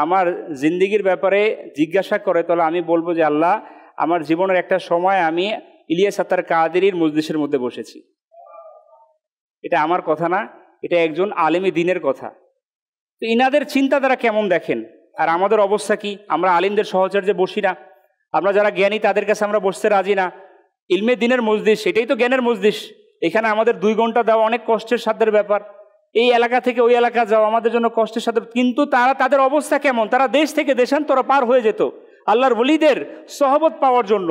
আমার জিন্দেগির ব্যাপারে জিজ্ঞাসা করে, তাহলে আমি বলবো যে আল্লাহ, আমার জীবনের একটা সময় আমি ইলিয়াস আত্তার কাদেরীর মজলিসের মধ্যে বসেছি। এটা আমার কথা না, এটা একজন আলেমী দ্বীনের কথা। তো ইনাদের চিন্তাধারা কেমন দেখেন, আর আমাদের অবস্থা কি? আমরা আলিমদের সহচর্যে বসি না, আমরা যারা জ্ঞানী তাদের কাছে আমরা বসতে রাজি না। ইলমে দ্বীনের মজলিস, এটাই তো জ্ঞানের মজলিস। এখানে আমাদের 2 ঘন্টা দেওয়া অনেক কষ্টের সাধ্যের ব্যাপার। এই এলাকা থেকে ওই এলাকা যাওয়া আমাদের জন্য কষ্টের সাথে, কিন্তু তাদের অবস্থা কেমন? তারা দেশ থেকে দেশান্তর পার হয়ে যেত আল্লাহর ওলিদের সহবত পাওয়ার জন্য।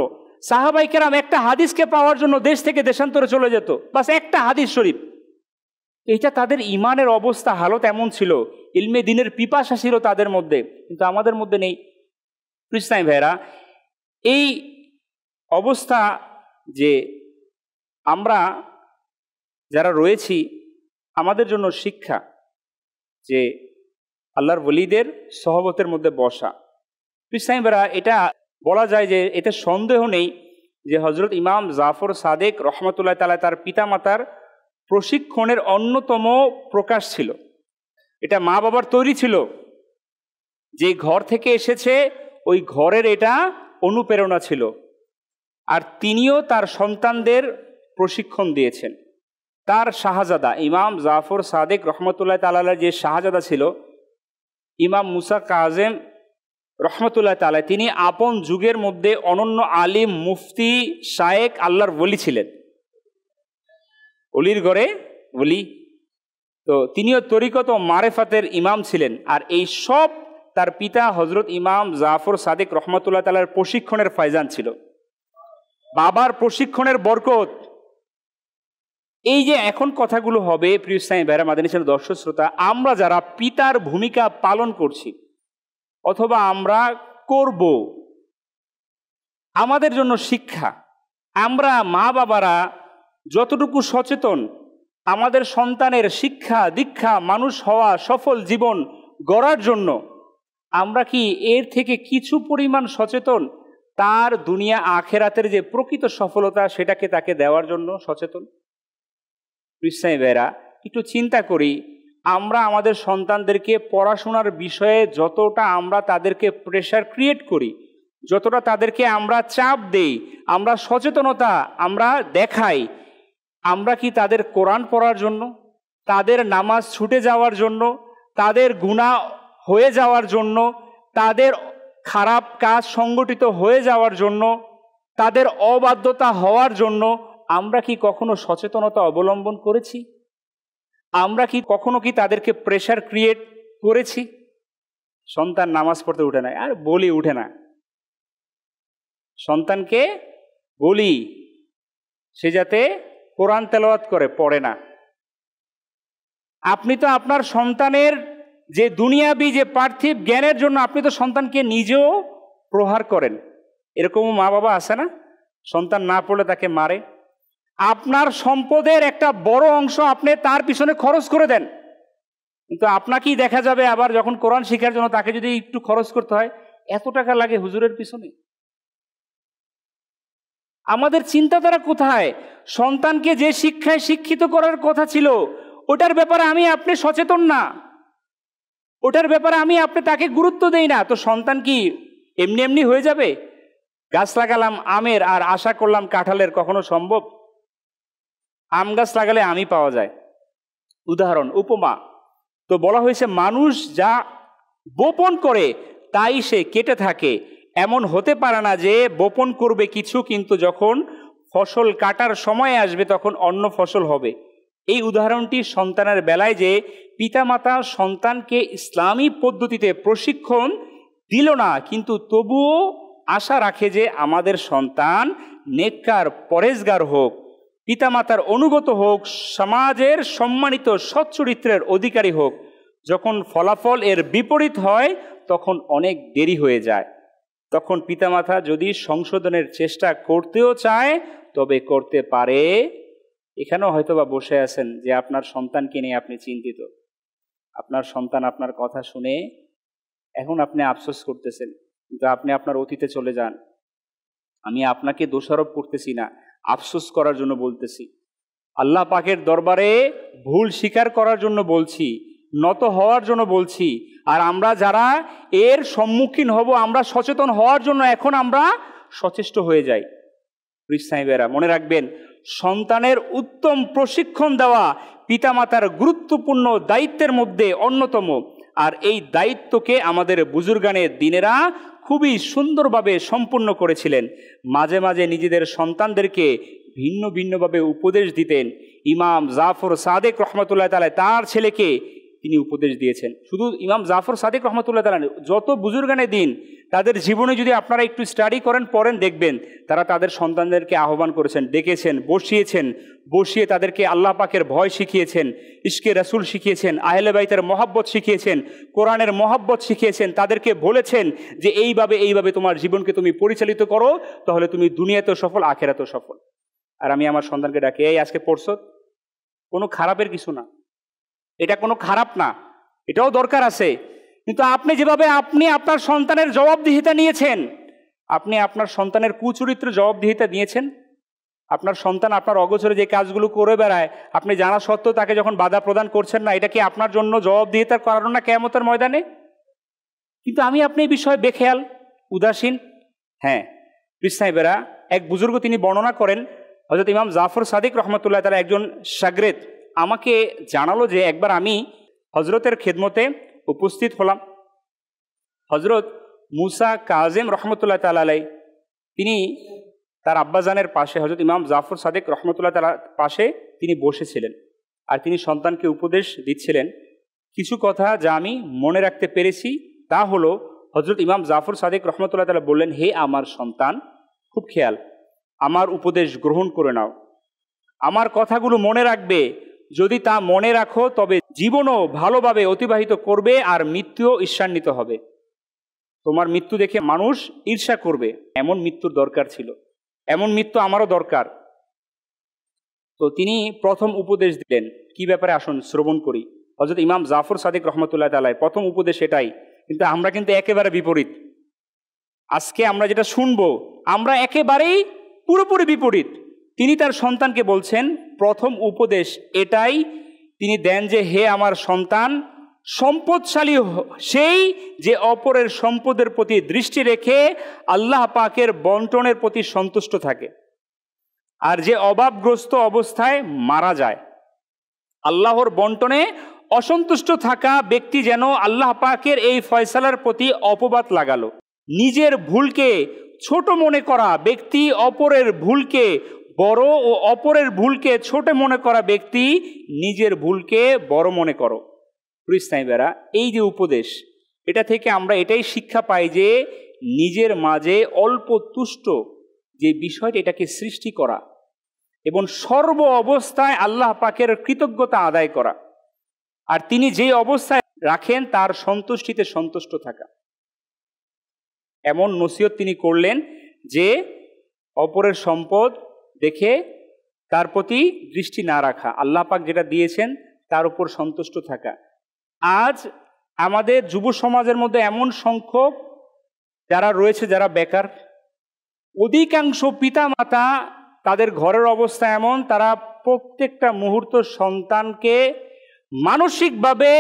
সাহাবায়ে কেরাম একটা হাদিসকে পাওয়ার জন্য দেশ থেকে দেশান্তরে চলে যেত, বাস একটা হাদিস শরীফ। এটা তাদের ইমানের অবস্থা, হালত এমন ছিল, ইলমে দিনের পিপাসা ছিল তাদের মধ্যে, কিন্তু আমাদের মধ্যে নেই। কৃষ্ণাই ভাইরা, এই অবস্থা যে আমরা যারা রয়েছি, আমাদের জন্য শিক্ষা যে আল্লাহর ওলিদের সহবতের মধ্যে বসা। কৃষ্ণাই ভাইরা, এটা বলা যায় যে এতে সন্দেহ নেই যে হজরত ইমাম জাফর সাদেক রহমতুল্লাহ তাআলা তার পিতামাতার প্রশিক্ষণের অন্যতম প্রকাশ ছিল। এটা মা বাবার তৈরি ছিল, যে ঘর থেকে এসেছে ওই ঘরের এটা অনুপ্রেরণা ছিল, আর তিনিও তার সন্তানদের প্রশিক্ষণ দিয়েছেন। তার শাহজাদা ইমাম জাফর সাদেক রহমতুল্লাহ তাআলা যে শাহজাদা ছিল ইমাম মুসা কাজেম রহমতুল্লাহ তাআলা, তিনি আপন যুগের মধ্যে অনন্য আলিম, মুফতি, শায়েক, আল্লাহর ওলি ছিলেন, অলির ঘরে ওলি। তো তিনিও তরিকত ও মারেফাতের ইমাম ছিলেন। আর এই সব তার পিতা হজরত ইমাম জাফর সাদেক রহমতুল্লাহ তাআলার প্রশিক্ষণের ফায়জান ছিল, বাবার প্রশিক্ষণের বরকত। এই যে এখন কথাগুলো হবে, প্রিয় ইসলামী ভাইরা, মাদানী চ্যানেল দর্শক শ্রোতা, আমরা যারা পিতার ভূমিকা পালন করছি অথবা আমরা করব, আমাদের জন্য শিক্ষা। আমরা মা বাবারা যতটুকু সচেতন আমাদের সন্তানের শিক্ষা দীক্ষা, মানুষ হওয়া, সফল জীবন গড়ার জন্য, আমরা কি এর থেকে কিছু পরিমাণ সচেতন তার দুনিয়া আখেরাতের যে প্রকৃত সফলতা সেটাকে তাকে দেওয়ার জন্য সচেতন? ইসলামী ভাইরা, একটু চিন্তা করি, আমরা আমাদের সন্তানদেরকে পড়াশোনার বিষয়ে যতটা আমরা তাদেরকে প্রেশার ক্রিয়েট করি, যতটা তাদেরকে আমরা চাপ দেই, আমরা সচেতনতা আমরা দেখাই, আমরা কি তাদের কোরআন পড়ার জন্য, তাদের নামাজ ছুটে যাওয়ার জন্য, তাদের গুনাহ হয়ে যাওয়ার জন্য, তাদের খারাপ কাজ সংগঠিত হয়ে যাওয়ার জন্য, তাদের অবাধ্যতা হওয়ার জন্য আমরা কি কখনো সচেতনতা অবলম্বন করেছি? আমরা কি কখনো কি তাদেরকে প্রেশার ক্রিয়েট করেছি? সন্তান নামাজ পড়তে উঠে না, আর বলি উঠে না, সন্তানকে বলি সে যাতে কোরআন তেলাওয়াত করে, পড়ে না। আপনি তো আপনার সন্তানের যে দুনিয়াবি যে পার্থিব জ্ঞানের জন্য আপনি তো সন্তানকে নিজেও প্রহার করেন। এরকমও মা বাবা আছে না, সন্তান না পড়লে তাকে মারে। আপনার সম্পদের একটা বড় অংশ আপনি তার পিছনে খরচ করে দেন, কিন্তু আপনাকেই দেখা যাবে আবার যখন কোরআন শেখার জন্য তাকে যদি একটু খরচ করতে হয়, এত টাকা লাগে হুজুরের পিছনে। আমাদের চিন্তাধারা কোথায়? সন্তানকে যে শিক্ষায় শিক্ষিত করার কথা ছিল ওটার ব্যাপারে আমি আপনি সচেতন না, ওটার ব্যাপারে আমি আপনি তাকে গুরুত্ব দেই না। তো সন্তান কি এমনি এমনি হয়ে যাবে? গাছ লাগালাম আমের আর আশা করলাম কাঁঠালের, কখনো সম্ভব? আম গাছ লাগালে আমি পাওয়া যায়, উদাহরণ, উপমা। তো বলা হয়েছে মানুষ যা বপন করে তাই সে কেটে থাকে। এমন হতে পারে না যে বপন করবে কিছু, কিন্তু যখন ফসল কাটার সময় আসবে তখন অন্য ফসল হবে। এই উদাহরণটি সন্তানের বেলায়, যে পিতামাতা সন্তানকে ইসলামী পদ্ধতিতে প্রশিক্ষণ দিল না, কিন্তু তবুও আশা রাখে যে আমাদের সন্তান নেককার, পরেজগার হোক, পিতামাতার অনুগত হোক, সমাজের সম্মানিত সচ্চরিত্রের অধিকারী হোক। যখন ফলাফল এর বিপরীত হয় তখন অনেক দেরি হয়ে যায়। তখন পিতামাতা যদি সংশোধনের চেষ্টা করতেও চায় তবে করতে পারে। এখানেও হয়তো বা বসে আছেন যে আপনার সন্তানকে নিয়ে আপনি চিন্তিত, আপনার সন্তান আপনার কথা শুনে এখন আপনি আফসোস করতেছেন, কিন্তু আপনি আপনার অতীতে চলে যান। আমি আপনাকে দোষারোপ করতেছি না, আফসোস করার জন্য বলতেছি, আল্লাহ পাকের দরবারে ভুল স্বীকার করার জন্য বলছি, নত হওয়ার জন্য বলছি। আর আমরা যারা এর সম্মুখীন হব, আমরা সচেতন হওয়ার জন্য এখন আমরা সচেষ্ট হয়ে যাই। সাহেবেরা, মনে রাখবেন, সন্তানের উত্তম প্রশিক্ষণ দেওয়া পিতামাতার গুরুত্বপূর্ণ দায়িত্বের মধ্যে অন্যতম। আর এই দায়িত্বকে আমাদের বুজুর্গানে দিনেরা খুবই সুন্দরভাবে সম্পূর্ণ করেছিলেন। মাঝে মাঝে নিজেদের সন্তানদেরকে ভিন্ন ভিন্নভাবে উপদেশ দিতেন। ইমাম জাফর সাদেক রহমতুল্লাহ তাআলা তার ছেলেকে তিনি উপদেশ দিয়েছেন। শুধু ইমাম জাফর সাদেক রহমতুল্লাহ তাআলা, যত বুজুর্গানে দিন তাদের জীবনে যদি আপনারা একটু স্টাডি করেন, পড়েন, দেখবেন তারা তাদের সন্তানদেরকে আহ্বান করেছেন, ডেকেছেন, বসিয়ে তাদেরকে আল্লাহ পাকের ভয় শিখিয়েছেন, ইশকে রাসূল শিখিয়েছেন, আহলে বাইতের মহাব্বত শিখিয়েছেন, কোরআনের মহাব্বত শিখিয়েছেন, তাদেরকে বলেছেন যে এইভাবে তোমার জীবনকে তুমি পরিচালিত করো, তাহলে তুমি দুনিয়াতেও সফল, আখেরাতেও সফল। আর আমি আমার সন্তানকে ডাকি, এই আজকে পড়ছো, কোনো খারাপের কিছু না, এটা কোনো খারাপ না, এটাও দরকার আছে। কিন্তু আপনি যেভাবে আপনার সন্তানের জবাবদিহিতা নিয়েছেন, আপনি আপনার সন্তানের কুচরিত্র জবাবদিহিতা নিয়েছেন, আপনার সন্তান আপনার অগোচরে যে কাজগুলো করে বেড়ায়, আপনি জানা সত্ত্বেও তাকে যখন বাধা প্রদান করছেন না, এটা কি আপনার জন্য জবাবদিহিতার কারণ না কিয়ামতের ময়দানে? কিন্তু আপনি এই বিষয়ে বেখেয়াল, উদাসীন। হ্যাঁ, সাহেবেরা, এক বুজুর্গ তিনি বর্ণনা করেন, হযরত ইমাম জাফর সাদিক রহমতুল্লাহ তাআলা একজন শাগরেদ আমাকে জানালো যে একবার আমি হজরতের খেদমতে উপস্থিত হলাম। হজরত মুসা কাজেম রহমতুল্লাহ তাআলা আলাইহি তিনি তার আব্বাজানের পাশে, হজরত ইমাম জাফর সাদিক রহমতুল্লাহ তাআলার পাশে তিনি বসেছিলেন, আর তিনি সন্তানকে উপদেশ দিচ্ছিলেন। কিছু কথা যা আমি মনে রাখতে পেরেছি তা হলো, হজরত ইমাম জাফর সাদিক রহমতুল্লাহ তাআলা বললেন, হে আমার সন্তান, খুব খেয়াল, আমার উপদেশ গ্রহণ করে নাও, আমার কথাগুলো মনে রাখবে। যদি তা মনে রাখো তবে জীবনও ভালোভাবে অতিবাহিত করবে, আর মৃত্যুও ঈর্ষান্বিত হবে। তোমার মৃত্যু দেখে মানুষ ঈর্ষা করবে, এমন মৃত্যুর দরকার ছিল, এমন মৃত্যু আমারও দরকার। তো তিনি প্রথম উপদেশ দিলেন, কি ব্যাপারে আসুন শ্রবণ করি। হযরত ইমাম জাফর সাদিক রহমতুল্লাহ তাআলা প্রথম উপদেশ এটাই, কিন্তু আমরা কিন্তু একেবারে বিপরীত। আজকে আমরা যেটা শুনবো, আমরা একেবারেই পুরোপুরি বিপরীত। তিনি তার সন্তানকে বলছেন, প্রথম উপদেশ এটাই তিনি দেন যে, হে আমার সন্তান, সম্পদশালী সেই যে অপরের সম্পদের প্রতি দৃষ্টি রেখে আল্লাহ পাকের বন্টনের প্রতি সন্তুষ্ট থাকে, আর যে অভাবগ্রস্ত অবস্থায় মারা যায়। আল্লাহর বন্টনে অসন্তুষ্ট থাকা ব্যক্তি যেন আল্লাহ পাকের এই ফয়সালার প্রতি অপবাদ লাগালো। নিজের ভুলকে ছোট মনে করা ব্যক্তি অপরের ভুলকে বড়, ও অপরের ভুলকে ছোট মনে করা ব্যক্তি নিজের ভুলকে বড় মনে করো। প্রিয়রা, এই যে উপদেশ, এটা থেকে আমরা এটাই শিক্ষা পাই যে নিজের মাঝে অল্প তুষ্ট যে বিষয়টা, এটাকে সৃষ্টি করা এবং সর্ব অবস্থায় আল্লাহ পাকের কৃতজ্ঞতা আদায় করা, আর তিনি যে অবস্থায় রাখেন তার সন্তুষ্টিতে সন্তুষ্ট থাকা। এমন নসিহত তিনি করলেন যে অপরের সম্পদ দেখে তার প্রতি দৃষ্টি না রাখা, আল্লাহ পাক যেটা দিয়েছেন তার উপর সন্তুষ্ট থাকা। আজ আমাদের যুব সমাজের মধ্যে এমন সংখ্যক যারা রয়েছে যারা বেকার, অধিকাংশ পিতা মাতা তাদের ঘরের অবস্থা এমন, তারা প্রত্যেকটা মুহূর্ত সন্তানকে মানসিকভাবে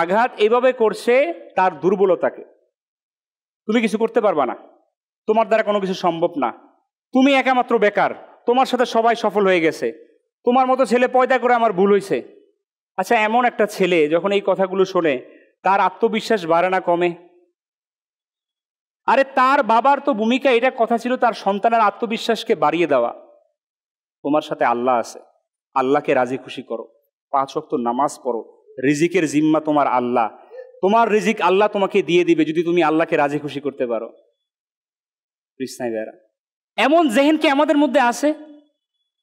আঘাত এভাবে করছে তার দুর্বলতাকে। তুমি কিছু করতে পারবা না, তোমার দ্বারা কোনো কিছু সম্ভব না, তুমি একামাত্র বেকার, তোমার সাথে সবাই সফল হয়ে গেছে, তোমার মতো ছেলে পয়দা করে আমার ভুল হয়েছে। আচ্ছা, এমন একটা ছেলে যখন এই কথাগুলো শোনে, তার আত্মবিশ্বাস বাড়ে না কমে? আরে তার বাবার তো ভূমিকা এটা কথা ছিল তার সন্তানের আত্মবিশ্বাসকে বাড়িয়ে দেওয়া। তোমার সাথে আল্লাহ আছে, আল্লাহকে রাজি খুশি করো, 5 ওয়াক্ত নামাজ পড়ো, রিজিকের জিম্মা তোমার আল্লাহ, তোমার রিজিক আল্লাহ তোমাকে দিয়ে দিবে যদি তুমি আল্লাহকে রাজি খুশি করতে পারো। এমন জেহেন কি আমাদের মধ্যে আছে?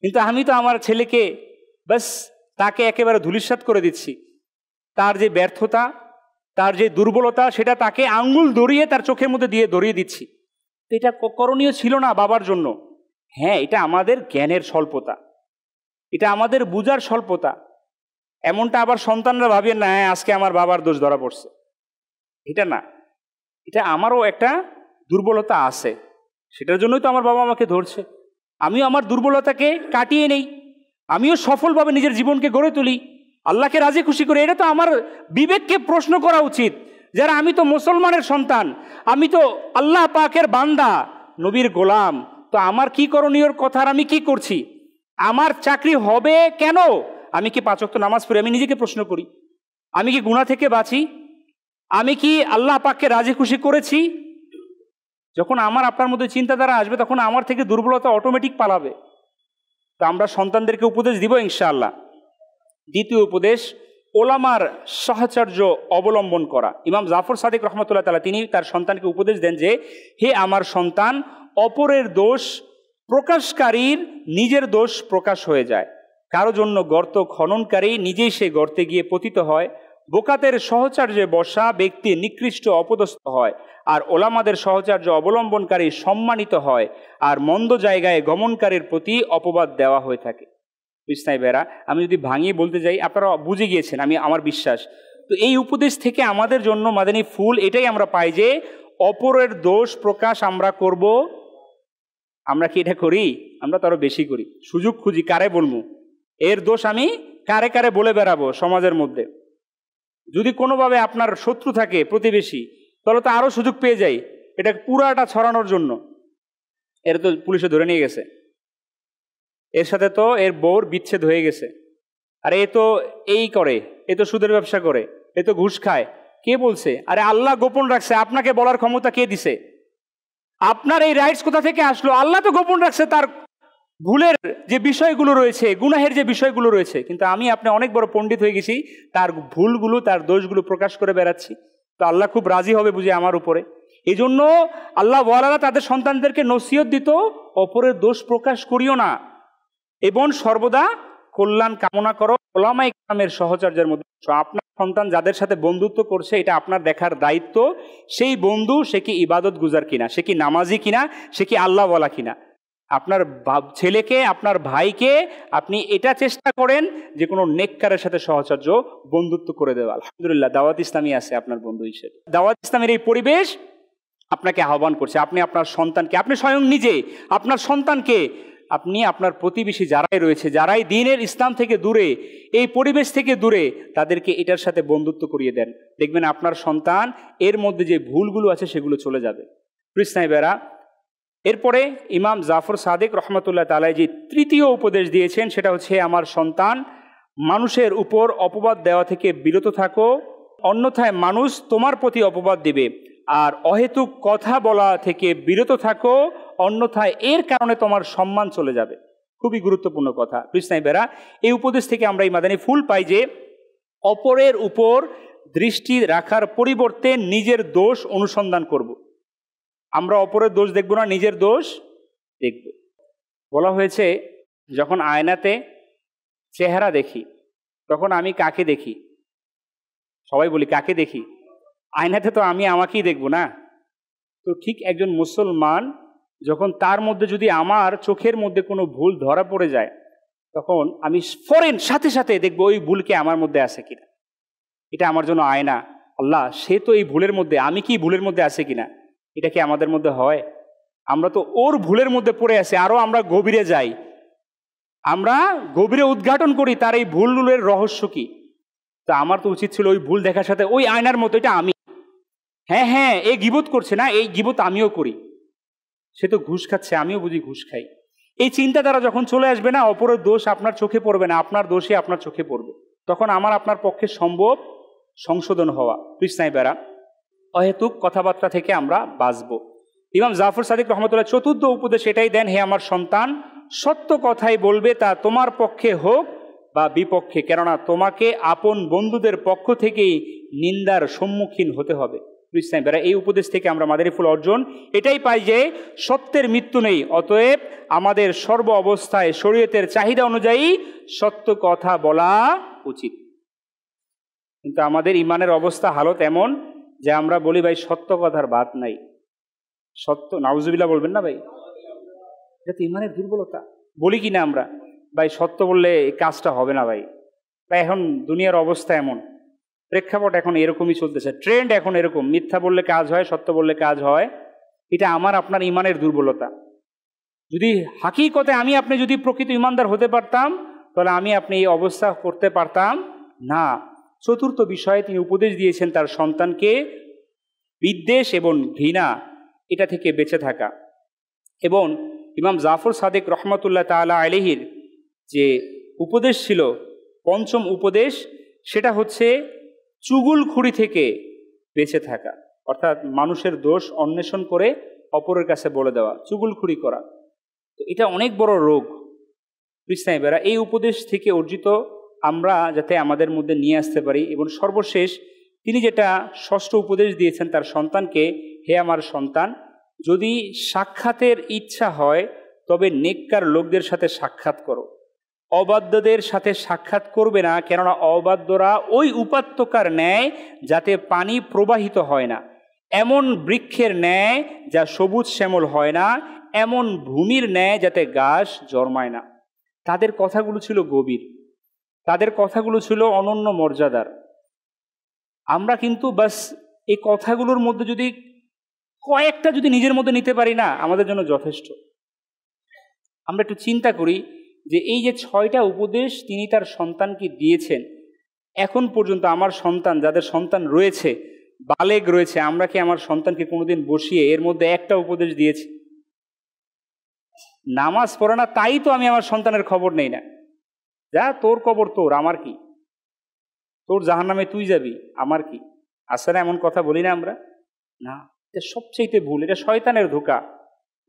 কিন্তু আমি তো আমার ছেলেকে বাস তাকে একেবারে ধূলিসাৎ করে দিচ্ছি, তার যে ব্যর্থতা, তার যে দুর্বলতা, সেটা তাকে আঙ্গুল ধরিয়ে তার চোখের মধ্যে দিয়ে ধরিয়ে দিচ্ছি। এটা করণীয় ছিল না বাবার জন্য। হ্যাঁ, এটা আমাদের জ্ঞানের স্বল্পতা, এটা আমাদের বুঝার স্বল্পতা। এমনটা আবার সন্তানরা ভাবেন না, হ্যাঁ আজকে আমার বাবার দোষ ধরা পড়ছে, এটা না, এটা আমারও একটা দুর্বলতা আছে, সেটার জন্যই তো আমার বাবা আমাকে ধরছে। আমিও আমার দুর্বলতাকে কাটিয়ে নেই, আমিও সফলভাবে নিজের জীবনকে গড়ে তুলি, আল্লাহকে রাজি খুশি করে। এটা তো আমার বিবেককে প্রশ্ন করা উচিত, যারা আমি তো মুসলমানের সন্তান, আমি তো আল্লাহ পাকের বান্দা, নবীর গোলাম, তো আমার কি করণীয় কথা, আর আমি কি করছি? আমার চাকরি হবে কেন? আমি কি 5 ওয়াক্ত নামাজ পড়ি? আমি নিজেকে প্রশ্ন করি, আমি কি গুনাহ থেকে বাঁচি? আমি কি আল্লাহ পাককে রাজি খুশি করেছি? যখন আমার আপনার মধ্যে চিন্তাধারা আসবে, তখন আমার থেকে দুর্বলতা অটোমেটিক পালাবে। তো আমরা সন্তানদেরকে উপদেশ দিব ইনশাআল্লাহ। দ্বিতীয় উপদেশ, ওলামার সাহচর্য অবলম্বন করা। ইমাম জাফর সাদিক রহমতুল্লাহ তাআলা তিনি তার সন্তানকে উপদেশ দেন যে, হে আমার সন্তান, অপরের দোষ প্রকাশকারীর নিজের দোষ প্রকাশ হয়ে যায়। কারো জন্য গর্ত খননকারী নিজেই সে গর্তে গিয়ে পতিত হয়। বোকাতের সহচর্যে বসা ব্যক্তি নিকৃষ্ট অপদস্থ হয়, আর ওলামাদের সহচর্য অবলম্বনকারী সম্মানিত হয়, আর মন্দ জায়গায় গমনকারীর প্রতি অপবাদ দেওয়া হয়ে থাকে। কৃষ্ণাই বেরা, আমি যদি ভাঙিয়ে বলতে যাই আপনারা বুঝে গিয়েছেন, আমার বিশ্বাস। তো এই উপদেশ থেকে আমাদের জন্য মাদানী ফুল এটাই আমরা পাই যে অপরের দোষ প্রকাশ আমরা করব। আমরা কি এটা করি? আমরা তো আরো বেশি করি। সুযোগ খুঁজি, কারে বলবো এর দোষ, আমি কারে কারে বলে বেড়াবো সমাজের মধ্যে। যদি কোনোভাবে আপনার শত্রু থাকে প্রতিবেশী, তাহলে তো আরো সুযোগ পেয়ে যাই এটা পুরাটা ছড়ানোর জন্য। এর তো পুলিশে ধরে নিয়ে গেছে, এর সাথে তো এর বউর বিচ্ছেদ হয়ে গেছে, আর এ তো এই করে, এ তো সুদের ব্যবসা করে, এ তো ঘুষ খায়। কে বলছে? আরে আল্লাহ গোপন রাখছে, আপনাকে বলার ক্ষমতা কে দিছে? আপনার এই রাইটস কোথা থেকে আসলো? আল্লাহ তো গোপন রাখছে তার ভুলের যে বিষয়গুলো রয়েছে, গুনাহের যে বিষয়গুলো রয়েছে। কিন্তু আমি আপনি অনেক বড় পণ্ডিত হয়ে গেছি, তার ভুলগুলো তার দোষগুলো প্রকাশ করে বেড়াচ্ছি। তো আল্লাহ খুব রাজি হবে বুঝে আমার উপরে। এই জন্য আল্লাহ ওয়ালারা তাদের সন্তানদেরকে নসিহত দিত, অপরের দোষ প্রকাশ করিও না এবং সর্বদা কল্যাণ কামনা করো, ওলামায়ে কেরামের সহচর্যের মধ্যে। আপনার সন্তান যাদের সাথে বন্ধুত্ব করছে এটা আপনার দেখার দায়িত্ব। সেই বন্ধু সে কি ইবাদত গুজার কিনা, সে কি নামাজি কিনা, সে কি আল্লাহ ওয়ালা কিনা। আপনার ছেলেকে, আপনার ভাইকে আপনি এটা চেষ্টা করেন যে কোনো নেককারের সাথে সহচর্য বন্ধুত্ব করে দেওয়া। আলহামদুলিল্লাহ দাওয়াত ইসলামী আছে আপনার বন্ধু হিসেবে। দাওয়াত ইসলামের এই পরিবেশ আপনাকে আহ্বান করছে। আপনি আপনার সন্তানকে, আপনি স্বয়ং নিজে আপনার সন্তানকে, আপনি আপনার প্রতিবেশী যারাই রয়েছে, যারাই দিনের ইসলাম থেকে দূরে, এই পরিবেশ থেকে দূরে, তাদেরকে এটার সাথে বন্ধুত্ব করিয়ে দেন। দেখবেন আপনার সন্তান এর মধ্যে যে ভুলগুলো আছে সেগুলো চলে যাবে। কৃষ্ণাই বেরা, এরপরে ইমাম জাফর সাদিক রহমতুল্লাহ তাআলা যে তৃতীয় উপদেশ দিয়েছেন সেটা হচ্ছে, আমার সন্তান, মানুষের উপর অপবাদ দেওয়া থেকে বিরত থাকো, অন্যথায় মানুষ তোমার প্রতি অপবাদ দিবে। আর অহেতুক কথা বলা থেকে বিরত থাকো, অন্যথায় এর কারণে তোমার সম্মান চলে যাবে। খুবই গুরুত্বপূর্ণ কথা। কৃষ্ণাই বেরা, এই উপদেশ থেকে আমরা এই মাদানী ফুল পাই যে অপরের উপর দৃষ্টি রাখার পরিবর্তে নিজের দোষ অনুসন্ধান করব। আমরা অপরের দোষ দেখব না, নিজের দোষ দেখব। বলা হয়েছে, যখন আয়নাতে চেহারা দেখি তখন আমি কাকে দেখি? সবাই বলি কাকে দেখি? আয়নাতে তো আমি আমাকেই দেখব না। তো ঠিক একজন মুসলমান যখন তার মধ্যে যদি আমার চোখের মধ্যে কোনো ভুল ধরা পড়ে যায়, তখন আমি ফরেন সাথে সাথে দেখব ওই ভুলকে আমার মধ্যে আছে কিনা। এটা আমার জন্য আয়না। আল্লাহ, সে তো এই ভুলের মধ্যে, আমি কি ভুলের মধ্যে আছে কিনা? এটা কি আমাদের মধ্যে হয়? আমরা তো ওর ভুলের মধ্যে পড়ে আছি, আরো আমরা গভীরে যাই, আমরা গভীরে উদ্ঘাটন করি তার এই ভুলগুলোর রহস্য কি। তা আমার তো উচিত ছিল ওই ভুল দেখার সাথে ওই আয়নার মতো এটা আমি, হ্যাঁ হ্যাঁ এ গীবত করছে না, এই গীবত আমিও করি। সে তো ঘুষ খাচ্ছে, আমিও বুঝি ঘুষ খাই। এই চিন্তাধারা যখন চলে আসবে না, অপরের দোষ আপনার চোখে পড়বে না, আপনার দোষই আপনার চোখে পড়বে। তখন আমার আপনার পক্ষে সম্ভব সংশোধন হওয়া। কৃষ্ণাই বেরা, অহেতুক কথাবার্তা থেকে আমরা বাঁচব। ইমাম জাফর সাদিক রহমতুল্লাহ চতুর্থ উপদেশ এটাই দেন, হে আমার সন্তান, সত্য কথাই বলবে, তা তোমার পক্ষে হোক বা বিপক্ষে, কেননা তোমাকে আপন বন্ধুদের পক্ষ থেকেই নিন্দার সম্মুখীন হতে হবে। কৃষ্ণাই বেরা, এই উপদেশ থেকে আমরা মাদানী ফুল অর্জন এটাই পাই যে সত্যের মৃত্যু নেই, অতএব আমাদের সর্ব অবস্থায় শরীয়তের চাহিদা অনুযায়ী সত্য কথা বলা উচিত। কিন্তু আমাদের ইমানের অবস্থা হালত এমন যে আমরা বলি ভাই সত্য কথার বাদ নাই, সত্য, নাউজুবিল্লাহ বলবেন না ভাই, এটা তো ইমানের দুর্বলতা। বলি কি না আমরা ভাই সত্য বললে কাজটা হবে না ভাই। ভাই এখন দুনিয়ার অবস্থা এমন, প্রেক্ষাপট এখন এরকমই চলতেছে, ট্রেন্ড এখন এরকম, মিথ্যা বললে কাজ হয়, সত্য বললে কাজ হয়। এটা আমার আপনার ইমানের দুর্বলতা। যদি হাকিকতে আমি আপনি যদি প্রকৃত ইমানদার হতে পারতাম, তাহলে আমি আপনি এই অবস্থা করতে পারতাম না। চতুর্থ বিষয়ে তিনি উপদেশ দিয়েছেন তার সন্তানকে বিদ্বেষ এবং ঘৃণা এটা থেকে বেঁচে থাকা। এবং ইমাম জাফর সাদিক রহমতুল্লাহ তাআলা আলাইহির যে উপদেশ ছিল, পঞ্চম উপদেশ, সেটা হচ্ছে চুগুলখুরি থেকে বেঁচে থাকা। অর্থাৎ মানুষের দোষ অন্বেষণ করে অপরের কাছে বলে দেওয়া, চুগুলখুরি করা। তো এটা অনেক বড় রোগ। কৃষ্ণাই বেরা, এই উপদেশ থেকে অর্জিত আমরা যাতে আমাদের মধ্যে নিয়ে আসতে পারি। এবং সর্বশেষ তিনি যেটা ষষ্ঠ উপদেশ দিয়েছেন তার সন্তানকে, হে আমার সন্তান, যদি সাক্ষাতের ইচ্ছা হয় তবে নেককার লোকদের সাথে সাক্ষাৎ করো, অবাধ্যদের সাথে সাক্ষাৎ করবে না, কেননা অবাধ্যরা ওই উপাত্যকার ন্যায় যাতে পানি প্রবাহিত হয় না, এমন বৃক্ষের ন্যায় যা সবুজ শ্যামল হয় না, এমন ভূমির ন্যায় যাতে গাছ জন্মায় না। তাদের কথাগুলো ছিল গভীর, তাদের কথাগুলো ছিল অনন্য মর্যাদার। আমরা কিন্তু বাস এই কথাগুলোর মধ্যে যদি কয়েকটা যদি নিজের মধ্যে নিতে পারি না, আমাদের জন্য যথেষ্ট। আমরা একটু চিন্তা করি যে এই যে 6টা উপদেশ তিনি তার সন্তানকে দিয়েছেন, এখন পর্যন্ত আমার সন্তান, যাদের সন্তান রয়েছে, বালেগ রয়েছে, আমরা কি আমার সন্তানকে কোনোদিন বসিয়ে এর মধ্যে একটা উপদেশ দিয়েছি? নামাজ পড়ে না তাই তো আমি আমার সন্তানের খবর নেই না। যা, তোর কবর তোর, আমার কি? তোর জাহান্নামে তুই যাবি, আমার কি? আসলে এমন কথা বলি না আমরা? না, এটা সবচেয়ে ভুল, এটা শয়তানের ধোঁকা,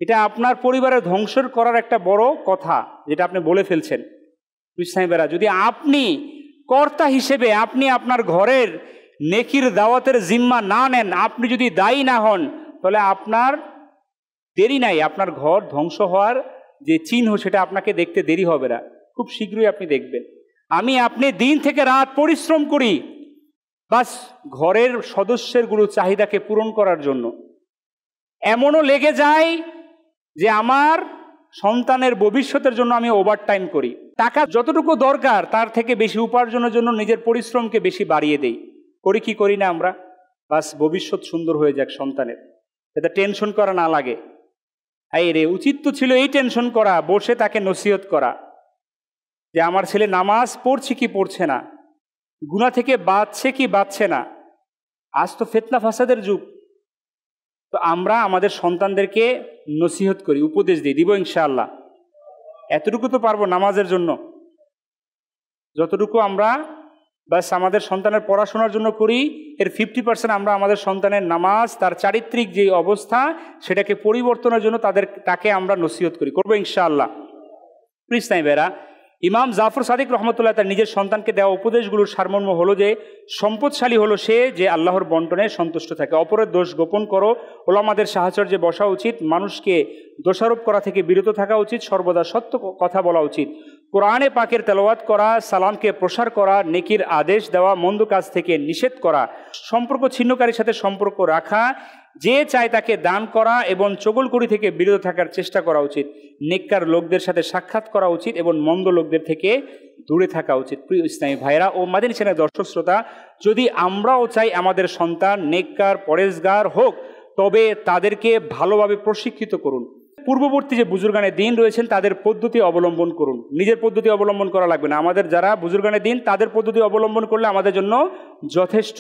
এটা আপনার পরিবারের ধ্বংসের করার একটা বড় কথা যেটা আপনি বলে ফেলছেন। সাহেবেরা, যদি আপনি কর্তা হিসেবে আপনি আপনার ঘরের নেকির দাওয়াতের জিম্মা না নেন, আপনি যদি দায়ী না হন, তাহলে আপনার দেরি নাই, আপনার ঘর ধ্বংস হওয়ার যে চিহ্ন সেটা আপনাকে দেখতে দেরি হবে না, খুব শীঘ্রই আপনি দেখবেন। আপনি দিন থেকে রাত পরিশ্রম করি বাস ঘরের সদস্যেরগুলো চাহিদাকে পূরণ করার জন্য। এমনও লেগে যায় যে আমার সন্তানের ভবিষ্যতের জন্য আমি ওভারটাইম করি, টাকা যতটুকু দরকার তার থেকে বেশি উপার্জনের জন্য নিজের পরিশ্রমকে বেশি বাড়িয়ে দেই। করি কি করি না আমরা? বাস ভবিষ্যৎ সুন্দর হয়ে যাক সন্তানের, যাতে টেনশন করা না লাগে। এই রে, উচিত তো ছিল এই টেনশন করা, বসে তাকে নসিহত করা যে আমার ছেলে নামাজ পড়ছে কি পড়ছে না, গুনাহ থেকে বাঁচছে কি বাঁচছে না। আজ তো ফিতনা ফাসাদের যুগ, তো আমরা আমাদের সন্তানদেরকে নসিহত করি, উপদেশ দিই, দিব ইনশাআল্লাহ। এতটুকু তো পারবো নামাজের জন্য, যতটুকু আমরা বাস আমাদের সন্তানের পড়াশোনার জন্য করি, এর 50% আমরা আমাদের সন্তানের নামাজ, তার চারিত্রিক যে অবস্থা সেটাকে পরিবর্তনের জন্য তাকে আমরা নসিহত করি, করবো ইনশাআল্লাহ। প্লিজ নাই বেরা, ইমাম জাফর সাদিক রহমতুল্লাহ তার নিজের সন্তানকে দেওয়া উপদেশগুলোর সারমর্ম হলো যে সম্পদশালী হলো সে যে আল্লাহর বন্টনে সন্তুষ্ট থাকে, অপরের দোষ গোপন করো, ওলামাদের সাহচর্যে বসা উচিত, মানুষকে দোষারোপ করা থেকে বিরত থাকা উচিত, সর্বদা সত্য কথা বলা উচিত, কোরআনে পাকের তেলাওয়াত করা, সালামকে প্রসার করা, নেকির আদেশ দেওয়া, মন্দ কাজ থেকে নিষেধ করা, সম্পর্ক ছিন্নকারীর সাথে সম্পর্ক রাখা, যে চায় তাকে দান করা এবং চগলখড়ি থেকে বিরত থাকার চেষ্টা করা উচিত, নেককার লোকদের সাথে সাক্ষাৎ করা উচিত এবং মন্দ লোকদের থেকে দূরে থাকা উচিত। প্রিয় ইসলামী ভাইরা ও মাদিনী চ্যানেলের দর্শক শ্রোতা, যদি আমরাও চাই আমাদের সন্তান নেককার পরেজগার হোক, তবে তাদেরকে ভালোভাবে প্রশিক্ষিত করুন। পূর্ববর্তী যে বুজুর্গানে দিন রয়েছেন তাদের পদ্ধতি অবলম্বন করুন, নিজের পদ্ধতি অবলম্বন করা লাগবে না। আমাদের যারা বুজুর্গানে দিন তাদের পদ্ধতি অবলম্বন করলে আমাদের জন্য যথেষ্ট।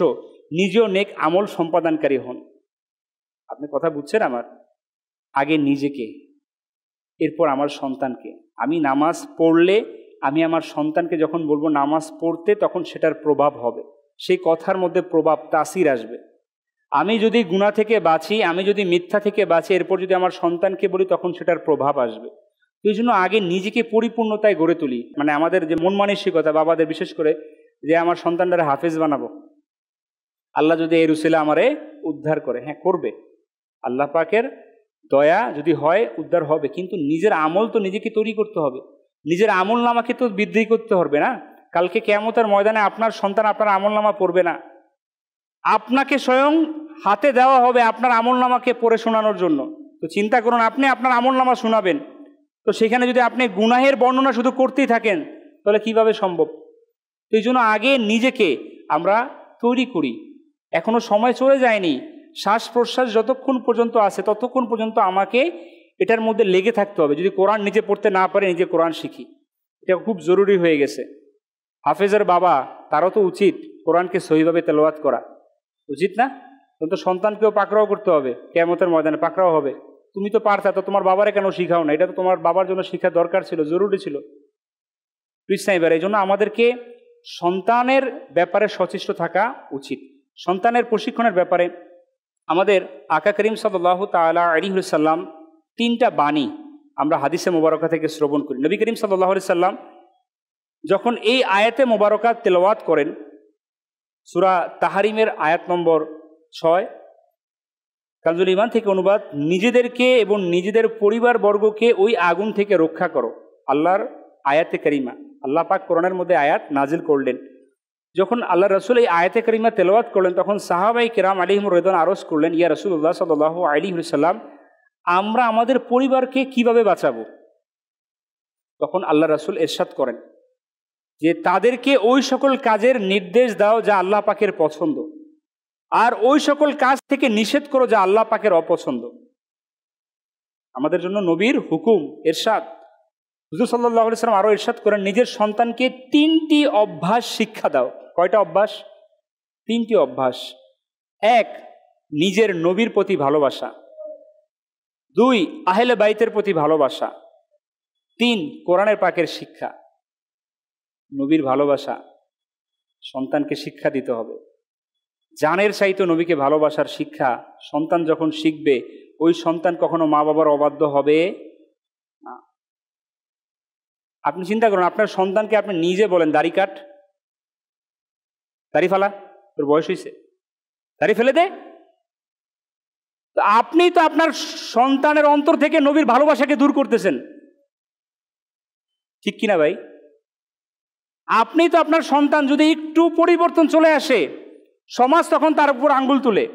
নিজেও নেক আমল সম্পাদনকারী হন। আপনি কথা বুঝছেন আমার? আগে নিজেকে, এরপর আমার সন্তানকে। আমি নামাজ পড়লে আমি আমার সন্তানকে যখন বলবো নামাজ পড়তে, তখন সেটার প্রভাব হবে, সেই কথার মধ্যে প্রভাব তাসির আসবে। আমি যদি গুনাহ থেকে বাঁচি, আমি যদি মিথ্যা থেকে বাঁচি, এরপর যদি আমার সন্তানকে বলি, তখন সেটার প্রভাব আসবে। এই জন্য আগে নিজেকে পরিপূর্ণতায় গড়ে তুলি। মানে আমাদের যে মন মানসিকতা, বাবাদের বিশেষ করে, যে আমার সন্তানরা হাফেজ বানাবো, আল্লাহ যদি এই রুসিলা আমারে উদ্ধার করে, হ্যাঁ করবে, আল্লাহ পাকের দয়া যদি হয় উদ্ধার হবে, কিন্তু নিজের আমল তো নিজেকে তৈরি করতে হবে, নিজের আমল নামাকে তো বৃদ্ধি করতে হবে না। কালকে কিয়ামতের ময়দানে আপনার সন্তান আপনার আমল নামা পড়বে না, আপনাকে স্বয়ং হাতে দেওয়া হবে আপনার আমল নামাকে পড়ে শোনানোর জন্য। তো চিন্তা করুন, আপনি আপনার আমল নামা শোনাবেন, তো সেখানে যদি আপনি গুনাহের বর্ণনা শুধু করতেই থাকেন, তাহলে কিভাবে সম্ভব? তো এই জন্য আগে নিজেকে আমরা তৈরি করি। এখনো সময় চলে যায়নি, শ্বাস প্রশ্বাস যতক্ষণ পর্যন্ত আছে ততক্ষণ পর্যন্ত আমাকে এটার মধ্যে লেগে থাকতে হবে। যদি কোরআন নিজে পড়তে না পারে, নিজে কোরআন শিখি, এটা খুব জরুরি হয়ে গেছে। হাফেজের বাবা, তারও তো উচিত কোরআনকে সহিভাবে তেলাওয়াত করা, উচিত না? তো সন্তানকেও পাকড়াও করতে হবে, কিয়ামতের ময়দানে পাকড়াও হবে। তুমি তো পারতা, তো তোমার বাবারে কেন শিখাও না? এটা তো তোমার বাবার জন্য শিক্ষা দরকার ছিল, জরুরি ছিল। এবার এই জন্য আমাদেরকে সন্তানের ব্যাপারে সচেষ্ট থাকা উচিত। সন্তানের প্রশিক্ষণের ব্যাপারে আমাদের আকা করিম সাল্লাল্লাহু তাআলা আলাইহি ওয়াসাল্লাম 3টা বাণী আমরা হাদিসে মুবারকা থেকে শ্রবণ করি। নবী করিম সাল্লাল্লাহু আলাইহি সাল্লাম যখন এই আয়াতে মোবারকা তেলাওয়াত করেন, সূরা তাহরিমের আয়াত নম্বর 6, কানজুল ঈমান থেকে অনুবাদ, নিজেদেরকে এবং নিজেদের পরিবারবর্গকে ওই আগুন থেকে রক্ষা করো। আল্লাহর আয়াতে কারিমা, আল্লাহ পাক কোরআনের মধ্যে আয়াত নাজিল করলেন। যখন আল্লাহ রসুল এই আয়াতে কারিমা তেলাওয়াত করলেন, তখন সাহাবাই কিরাম আলাইহিমুর রিদওয়ান আরজ করলেন, ইয়া রাসূলুল্লাহ সাল্লাল্লাহু আলাইহি ওয়াসাল্লাম, আমরা আমাদের পরিবারকে কিভাবে বাঁচাবো? তখন আল্লাহ রসুল ইরশাদ করেন যে তাদেরকে ওই সকল কাজের নির্দেশ দাও যা আল্লাহ পাকের পছন্দ, আর ওই সকল কাজ থেকে নিষেধ করো যা আল্লাহ পাকের অপছন্দ। আমাদের জন্য নবীর হুকুম, ইরশাদ। হুজুর সাল্লাল্লাহু আলাইহি ওয়াসাল্লাম আরো ইরশাদ করেন, নিজের সন্তানকে 3টি অভ্যাস শিক্ষা দাও। কয়টা অভ্যাস? 3টি অভ্যাস। 1, নিজের নবীর প্রতি ভালোবাসা। 2, আহলে বাইতের প্রতি ভালোবাসা। 3, কোরআনের পাকের শিক্ষা। নবীর ভালোবাসা সন্তানকে শিক্ষা দিতে হবে। জানের চাইতে নবীকে ভালোবাসার শিক্ষা সন্তান যখন শিখবে, ওই সন্তান কখনো মা বাবার অবাধ্য হবে না। আপনি চিন্তা করুন, আপনার সন্তানকে আপনি নিজে বলেন দাড়ি কাট, দাড়ি ফালা, তোর বয়স হয়েছে, দাড়ি ফেলে দে। আপনি তো আপনার সন্তানের অন্তর থেকে নবীর ভালোবাসাকে দূর করতেছেন, ঠিক কিনা ভাই? আপনি তো আপনার সন্তান যদি একটু পরিবর্তন চলে আসে, সমাজ তখন তার উপর আঙ্গুল তুলে।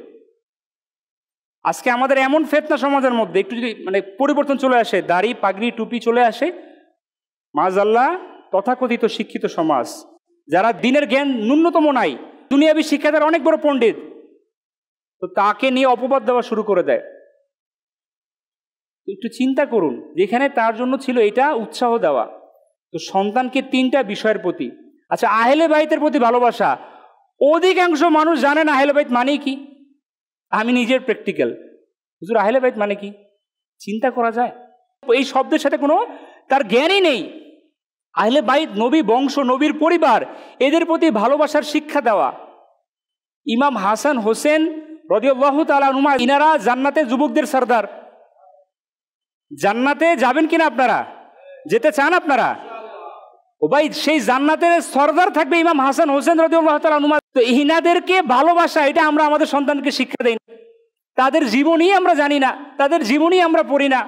আজকে আমাদের এমন ফিতনা সমাজের মধ্যে, একটু যদি পরিবর্তন চলে আসে, দাড়ি পাগড়ি টুপি চলে আসে, মাযআল্লাহ তথাকথিত শিক্ষিত সমাজ, যারা দিনের জ্ঞান ন্যূনতম নাই, দুনিয়াবী শিক্ষার অনেক বড় পণ্ডিত, তো তাকে নিয়ে অপবাদ দেওয়া শুরু করে দেয়। একটু চিন্তা করুন, যেখানে তার জন্য ছিল এটা উৎসাহ দেওয়া। তো সন্তানকে 3টা বিষয়ের প্রতি, আচ্ছা আহলে বাইতের প্রতি ভালোবাসা, অধিকাংশ মানুষ জানে না আহলে বাইত মানে কি। আমি নিজের প্র্যাকটিক্যাল, হুজুর আহলে বাইত মানে কি চিন্তা করা যায়? এই শব্দের সাথে কোনো তার জ্ঞানই নেই। আহলে বাইত নবী বংশ, নবীর পরিবার, এদের প্রতি ভালোবাসার শিক্ষা দেওয়া। ইমাম হাসান হোসেন রাদিয়াল্লাহু তাআলা আনহুমা, ইনারা জান্নাতে যুবকদের সরদার। জান্নাতে যাবেন কিনা আপনারা? যেতে চান আপনারা? ও ভাই, সেই জান্নাতের সরদার থাকবে ইমাম হাসান হোসেন রাদিয়াল্লাহু তাআলা আনহুমা। তো ইনাদেরকে ভালোবাসা, এটা আমরা আমাদের সন্তানকে শিক্ষা দেই না। তাদের জীবনী আমরা জানি না, তাদের জীবনী আমরা পড়ি না।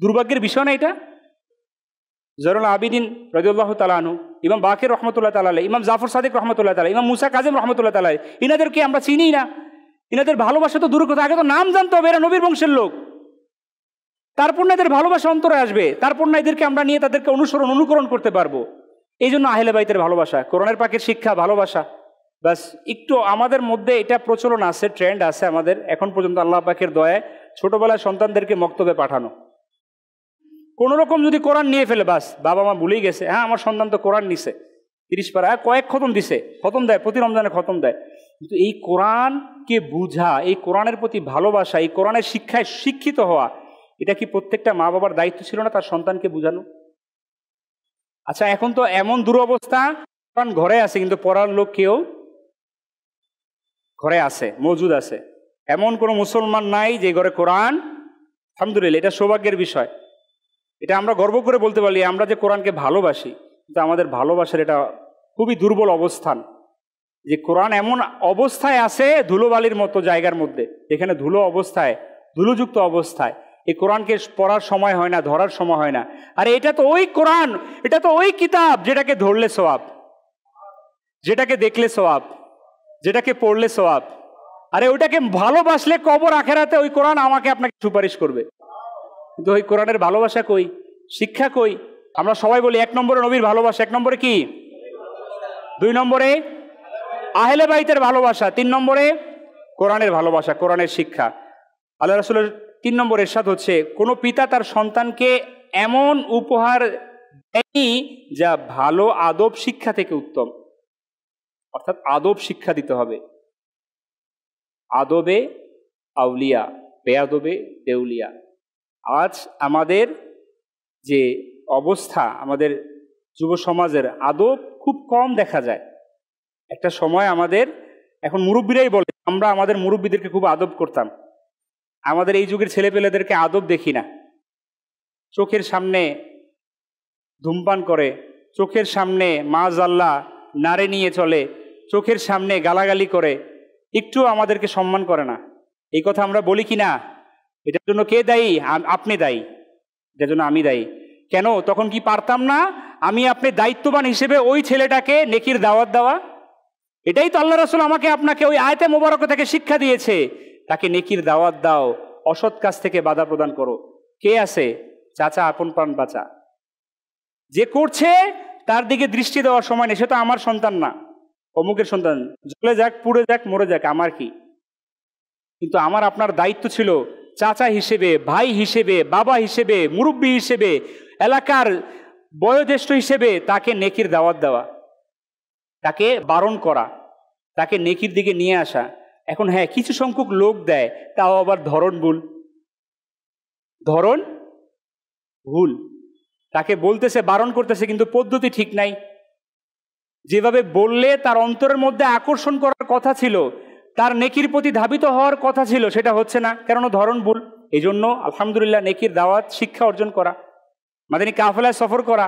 দুর্ভাগ্যের বিষয় না এটা? জয়নুল আবিদিন রাদিয়াল্লাহু তাআলা আনহু, ইমাম বাকির রহমতুল্লাহ তাআলা আলাইহি, ইমাম জাফর সাদিক রহমতুল্লাহ তাআলা, ইমাম মুসা কাজিম রহমতুল্লাহ তাআলা আলাইহি, ইনাদেরকে আমরা চিনি না। ইনাদের ভালোবাসা তো দূরের কথা, আগে তো নাম জানতে হবে, এরা নবীর বংশের লোক। তারপর না এদের ভালোবাসা অন্তরে আসবে, তারপর না এদেরকে আমরা নিয়ে তাদেরকে অনুকরণ করতে পারবো। এই জন্য আহলে বাইতের ভালোবাসা, কোরআনের পাকের শিক্ষা, ভালোবাসা, বাস একটু আমাদের মধ্যে এটা প্রচলন আছে, ট্রেন্ড আছে আমাদের এখন পর্যন্ত আল্লাহ পাকের দয়ায়। ছোটবেলায় সন্তানদেরকে মক্তবে পাঠানো, কোনো রকম যদি কোরআন নিয়ে ফেলে, বাস বাবা মা ভুলেই গেছে, হ্যাঁ আমার সন্তান তো কোরআন নিছে, 30 পারা কয়েক খতম দিছে, খতম দেয়, প্রতি রমজানে খতম দেয়। কিন্তু এই কোরআনকে বুঝা, এই কোরআনের প্রতি ভালোবাসা, এই কোরআনের শিক্ষায় শিক্ষিত হওয়া, এটা কি প্রত্যেকটা মা বাবার দায়িত্ব ছিল না তার সন্তানকে বুঝানো? আচ্ছা এখন তো এমন দুরবস্থা, কোরআন ঘরে আছে কিন্তু পড়ার লোক কেউ ঘরে আছে, মজুদ আছে। এমন কোনো মুসলমান নাই যে ঘরে কোরআন। আলহামদুলিল্লাহ, এটা সৌভাগ্যের বিষয়। এটা আমরা গর্ব করে বলতে পারি আমরা যে কোরআনকে ভালোবাসি, কিন্তু আমাদের ভালোবাসার এটা খুবই দুর্বল অবস্থান, যে কোরআন এমন অবস্থায় আছে ধুলোবালির মতো জায়গার মধ্যে, যেখানে ধুলো অবস্থায়, ধুলোযুক্ত অবস্থায় এই কোরআনকে পড়ার সময় হয় না, ধরার সময় হয় না। আর এটা তো ওই কোরআন, এটা তো ওই কিতাব যেটাকে ধরলে সওয়াব, যেটাকে দেখলে সওয়াব, যেটাকে পড়লে সওয়াব। আরে ওইটাকে ভালোবাসলে কবর আখেরাতে ওই কোরআন আমাকে আপনাকে সুপারিশ করবে। কিন্তু ওই কোরআনের ভালোবাসা কই, শিক্ষা কই? আমরা সবাই বলি 1 নম্বরে নবীর ভালোবাসা, 1 নম্বরে কি, 2 নম্বরে আহলে বাইতের ভালোবাসা, 3 নম্বরে কোরআনের ভালোবাসা, কোরআনের শিক্ষা। আল্লাহ রাসূলের 3 নম্বর ইরশাদ হচ্ছে, কোনো পিতা তার সন্তানকে এমন উপহার দেয়নি যা ভালো আদব শিক্ষা থেকে উত্তম। অর্থাৎ আদব শিক্ষা দিতে হবে। আদবে আউলিয়া, বেয়াদবে দেউলিয়া। আজ আমাদের যে অবস্থা, আমাদের যুব সমাজের আদব খুব কম দেখা যায়। একটা সময় আমাদের, এখন মুরব্বীরাই বলে আমরা আমাদের মুরব্বীদেরকে খুব আদব করতাম। আমাদের এই যুগের ছেলেপেলেদেরকে আদব দেখি না। চোখের সামনে ধূমপান করে, চোখের সামনে মাআযাল্লাহ নারে নিয়ে চলে, চোখের সামনে গালাগালি করে, একটু আমাদেরকে সম্মান করে না। এই কথা আমরা বলি কি না? এটার জন্য কে দায়ী? আপনি দায়ী, এটার জন্য আমি দায়ী। কেন? তখন কি পারতাম না আমি আপনি দায়িত্ববান হিসেবে ওই ছেলেটাকে নেকির দাওয়াত দেওয়া? এটাই তো আল্লাহ রাসূল আমাকে আপনাকে ওই আয়াতে মোবারক থেকে শিক্ষা দিয়েছে, তাকে নেকির দাওয়াত দাও, অসৎ কাজ থেকে বাধা প্রদান করো। কে আছে? চাচা, আপন প্রাণ বাঁচা, যে করছে তার দিকে দৃষ্টি দেওয়ার সময় নেই। সে তো আমার সন্তান না, অমুকের সন্তান, জ্বলে যাক, পুড়ে যাক, মরে যাক, আমার কি? কিন্তু আমার আপনার দায়িত্ব ছিল চাচা হিসেবে, ভাই হিসেবে, বাবা হিসেবে, মুরব্বী হিসেবে, এলাকার বয়োজ্যেষ্ঠ হিসেবে তাকে নেকির দাওয়াত দেওয়া, তাকে বারণ করা, তাকে নেকির দিকে নিয়ে আসা। এখন হ্যাঁ, কিছু সংখ্যক লোক দেয়, তাও আবার ধরন ভুল। তাকে বলতেছে, বারণ করতেছে, কিন্তু পদ্ধতি ঠিক নাই। যেভাবে বললে তার অন্তরের মধ্যে আকর্ষণ করার কথা ছিল, তার নেকির প্রতি ধাবিত হওয়ার কথা ছিল, সেটা হচ্ছে না, কেননা ধরন ভুল। এই জন্য আলহামদুলিল্লাহ নেকির দাওয়াত, শিক্ষা অর্জন করা, মাদানী কাফেলায় সফর করা,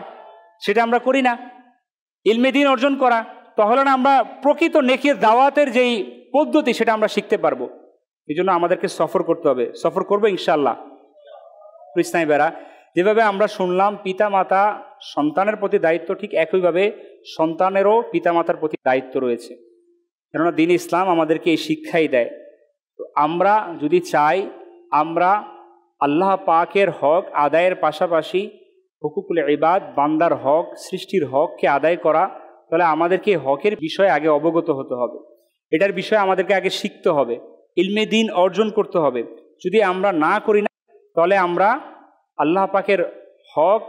সেটা আমরা করি না। ইলমে দ্বীন অর্জন করা, তাহলে না আমরা প্রকৃত নেকির দাওয়াতের যেই পদ্ধতি সেটা আমরা শিখতে পারবো। এই জন্য আমাদেরকে সফর করতে হবে। সফর করবো ইনশাআল্লাহ। ইসলামী বেরা, যেভাবে আমরা শুনলাম পিতামাতা সন্তানের প্রতি দায়িত্ব, ঠিক একইভাবে সন্তানেরও পিতামাতার প্রতি দায়িত্ব রয়েছে, কেননা দ্বীন ইসলাম আমাদেরকে এই শিক্ষাই দেয়। তো আমরা যদি চাই আমরা আল্লাহ পাকের হক আদায়ের পাশাপাশি হুকুকুল ইবাদ, বান্দার হক, সৃষ্টির হককে আদায় করা, তাহলে আমাদেরকে হকের বিষয়ে আগে অবগত হতে হবে, এটার বিষয়ে আমাদেরকে আগে শিখতে হবে, ইলমে দ্বীন অর্জন করতে হবে। যদি আমরা না করি না, তাহলে আমরা আল্লাহ পাকের হক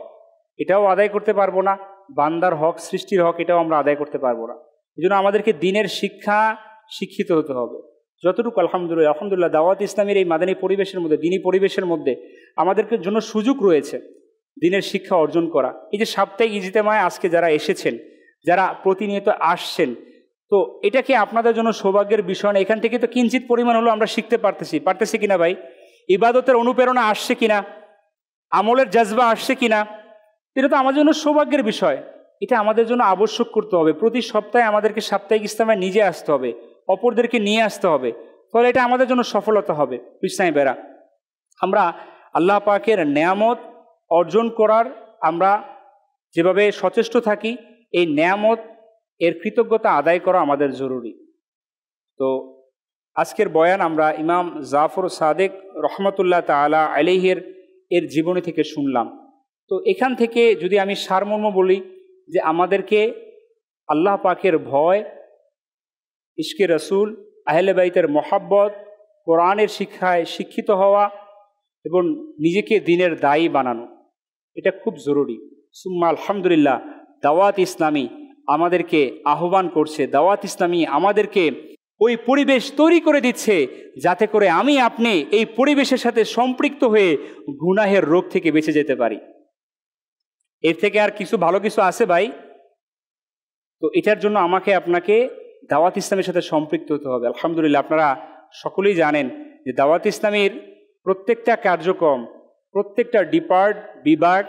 এটাও আদায় করতে পারবো না, বান্দার হক, সৃষ্টির হক এটাও আমরা আদায় করতে পারবো না। এই জন্য আমাদেরকে দ্বীনের শিক্ষিত হতে হবে যতটুকু। আলহামদুলিল্লাহ দাওয়াত ইসলামের এই মাদানী পরিবেশের মধ্যে, দ্বীনী পরিবেশের মধ্যে আমাদেরকে জন্য সুযোগ রয়েছে দ্বীনের শিক্ষা অর্জন করা। এই যে সাপ্তাহিক ইজতেমায় আজকে যারা এসেছেন, যারা প্রতিনিয়ত আসছেন, তো এটা কি আপনাদের জন্য সৌভাগ্যের বিষয় না? এখান থেকে তো কিঞ্চিত পরিমাণ হলো আমরা শিখতে পারতেছি কিনা ভাই? ইবাদতের অনুপ্রেরণা আসছে কিনা? আমলের জজবা আসছে কিনা? এটা তো আমাদের জন্য সৌভাগ্যের বিষয়। এটা আমাদের জন্য আবশ্যক করতে হবে। প্রতি সপ্তাহে আমাদেরকে সাপ্তাহিক ইজতেমায় নিজে আসতে হবে, অপরদেরকে নিয়ে আসতে হবে, ফলে এটা আমাদের জন্য সফলতা হবে। ইসলামী বেরা, আমরা আল্লাহ পাকের নেয়ামত অর্জন করার আমরা যেভাবে সচেষ্ট থাকি, এই নেয়ামত এর কৃতজ্ঞতা আদায় করা আমাদের জরুরি। তো আজকের বয়ান আমরা ইমাম জাফর সাদেক রহমতুল্লাহ তাআলা আলাইহির এর জীবনী থেকে শুনলাম। তো এখান থেকে যদি আমি সারমর্ম বলি যে আমাদেরকে আল্লাহ পাকের ভয়, ইশকে রসুল, আহলে বাইতের মহাব্বত, কোরআনের শিক্ষায় শিক্ষিত হওয়া এবং নিজেকে দ্বীনের দায়ী বানানো, এটা খুব জরুরি। সুম্মা আলহামদুলিল্লাহ দাওয়াত ইসলামী আমাদেরকে আহ্বান করছে, দাওয়াত ইসলামী আমাদেরকে ওই পরিবেশ তৈরি করে দিচ্ছে যাতে করে আমি আপনি এই পরিবেশের সাথে সম্পৃক্ত হয়ে গুনাহের রোগ থেকে বেঁচে যেতে পারি। এর থেকে আর কিছু ভালো কিছু আছে ভাই? তো এটার জন্য আমাকে আপনাকে দাওয়াত ইসলামের সাথে সম্পৃক্ত হতে হবে। আলহামদুলিল্লাহ আপনারা সকলেই জানেন যে দাওয়াত ইসলামীর প্রত্যেকটা কার্যক্রম, প্রত্যেকটা বিভাগ,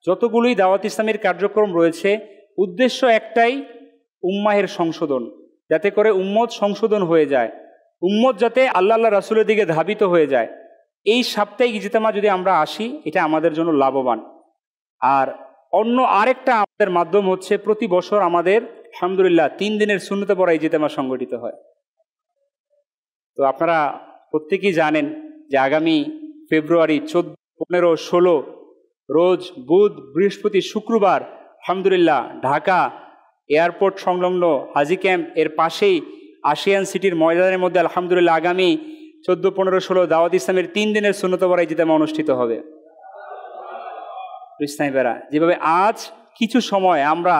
যতগুলোই দাওয়াত ইসলামীর কার্যক্রম রয়েছে, উদ্দেশ্য একটাই, উম্মাহের সংশোধন, যাতে করে উম্মত সংশোধন হয়ে যায়, উম্মত যাতে আল্লাহ রাসূলের দিকে ধাবিত হয়ে যায়। এই সাপ্তাহিক ইজতেমা যদি আমরা আসি, এটা আমাদের জন্য লাভবান। আর অন্য আরেকটা আমাদের মাধ্যম হচ্ছে প্রতি বছর আমাদের আলহামদুলিল্লাহ 3 দিনের সুন্নতে পড়া ইজতেমা সংগঠিত হয়। তো আপনারা প্রত্যেকেই জানেন যে আগামী ফেব্রুয়ারি 14, 15, 16 রোজ বুধ, বৃহস্পতি, শুক্রবার আলহামদুলিল্লাহ ঢাকা এয়ারপোর্ট সংলগ্ন হাজি ক্যাম্প এর পাশেই আশিয়ান সিটির ময়দানের মধ্যে আলহামদুলিল্লাহ আগামী 14, 15, 16 দাওয়াত ইসলামের 3 দিনের সুন্নতে পড়া ইজতেমা অনুষ্ঠিত হবে। ইসলামী বেরা, যেভাবে আজ কিছু সময় আমরা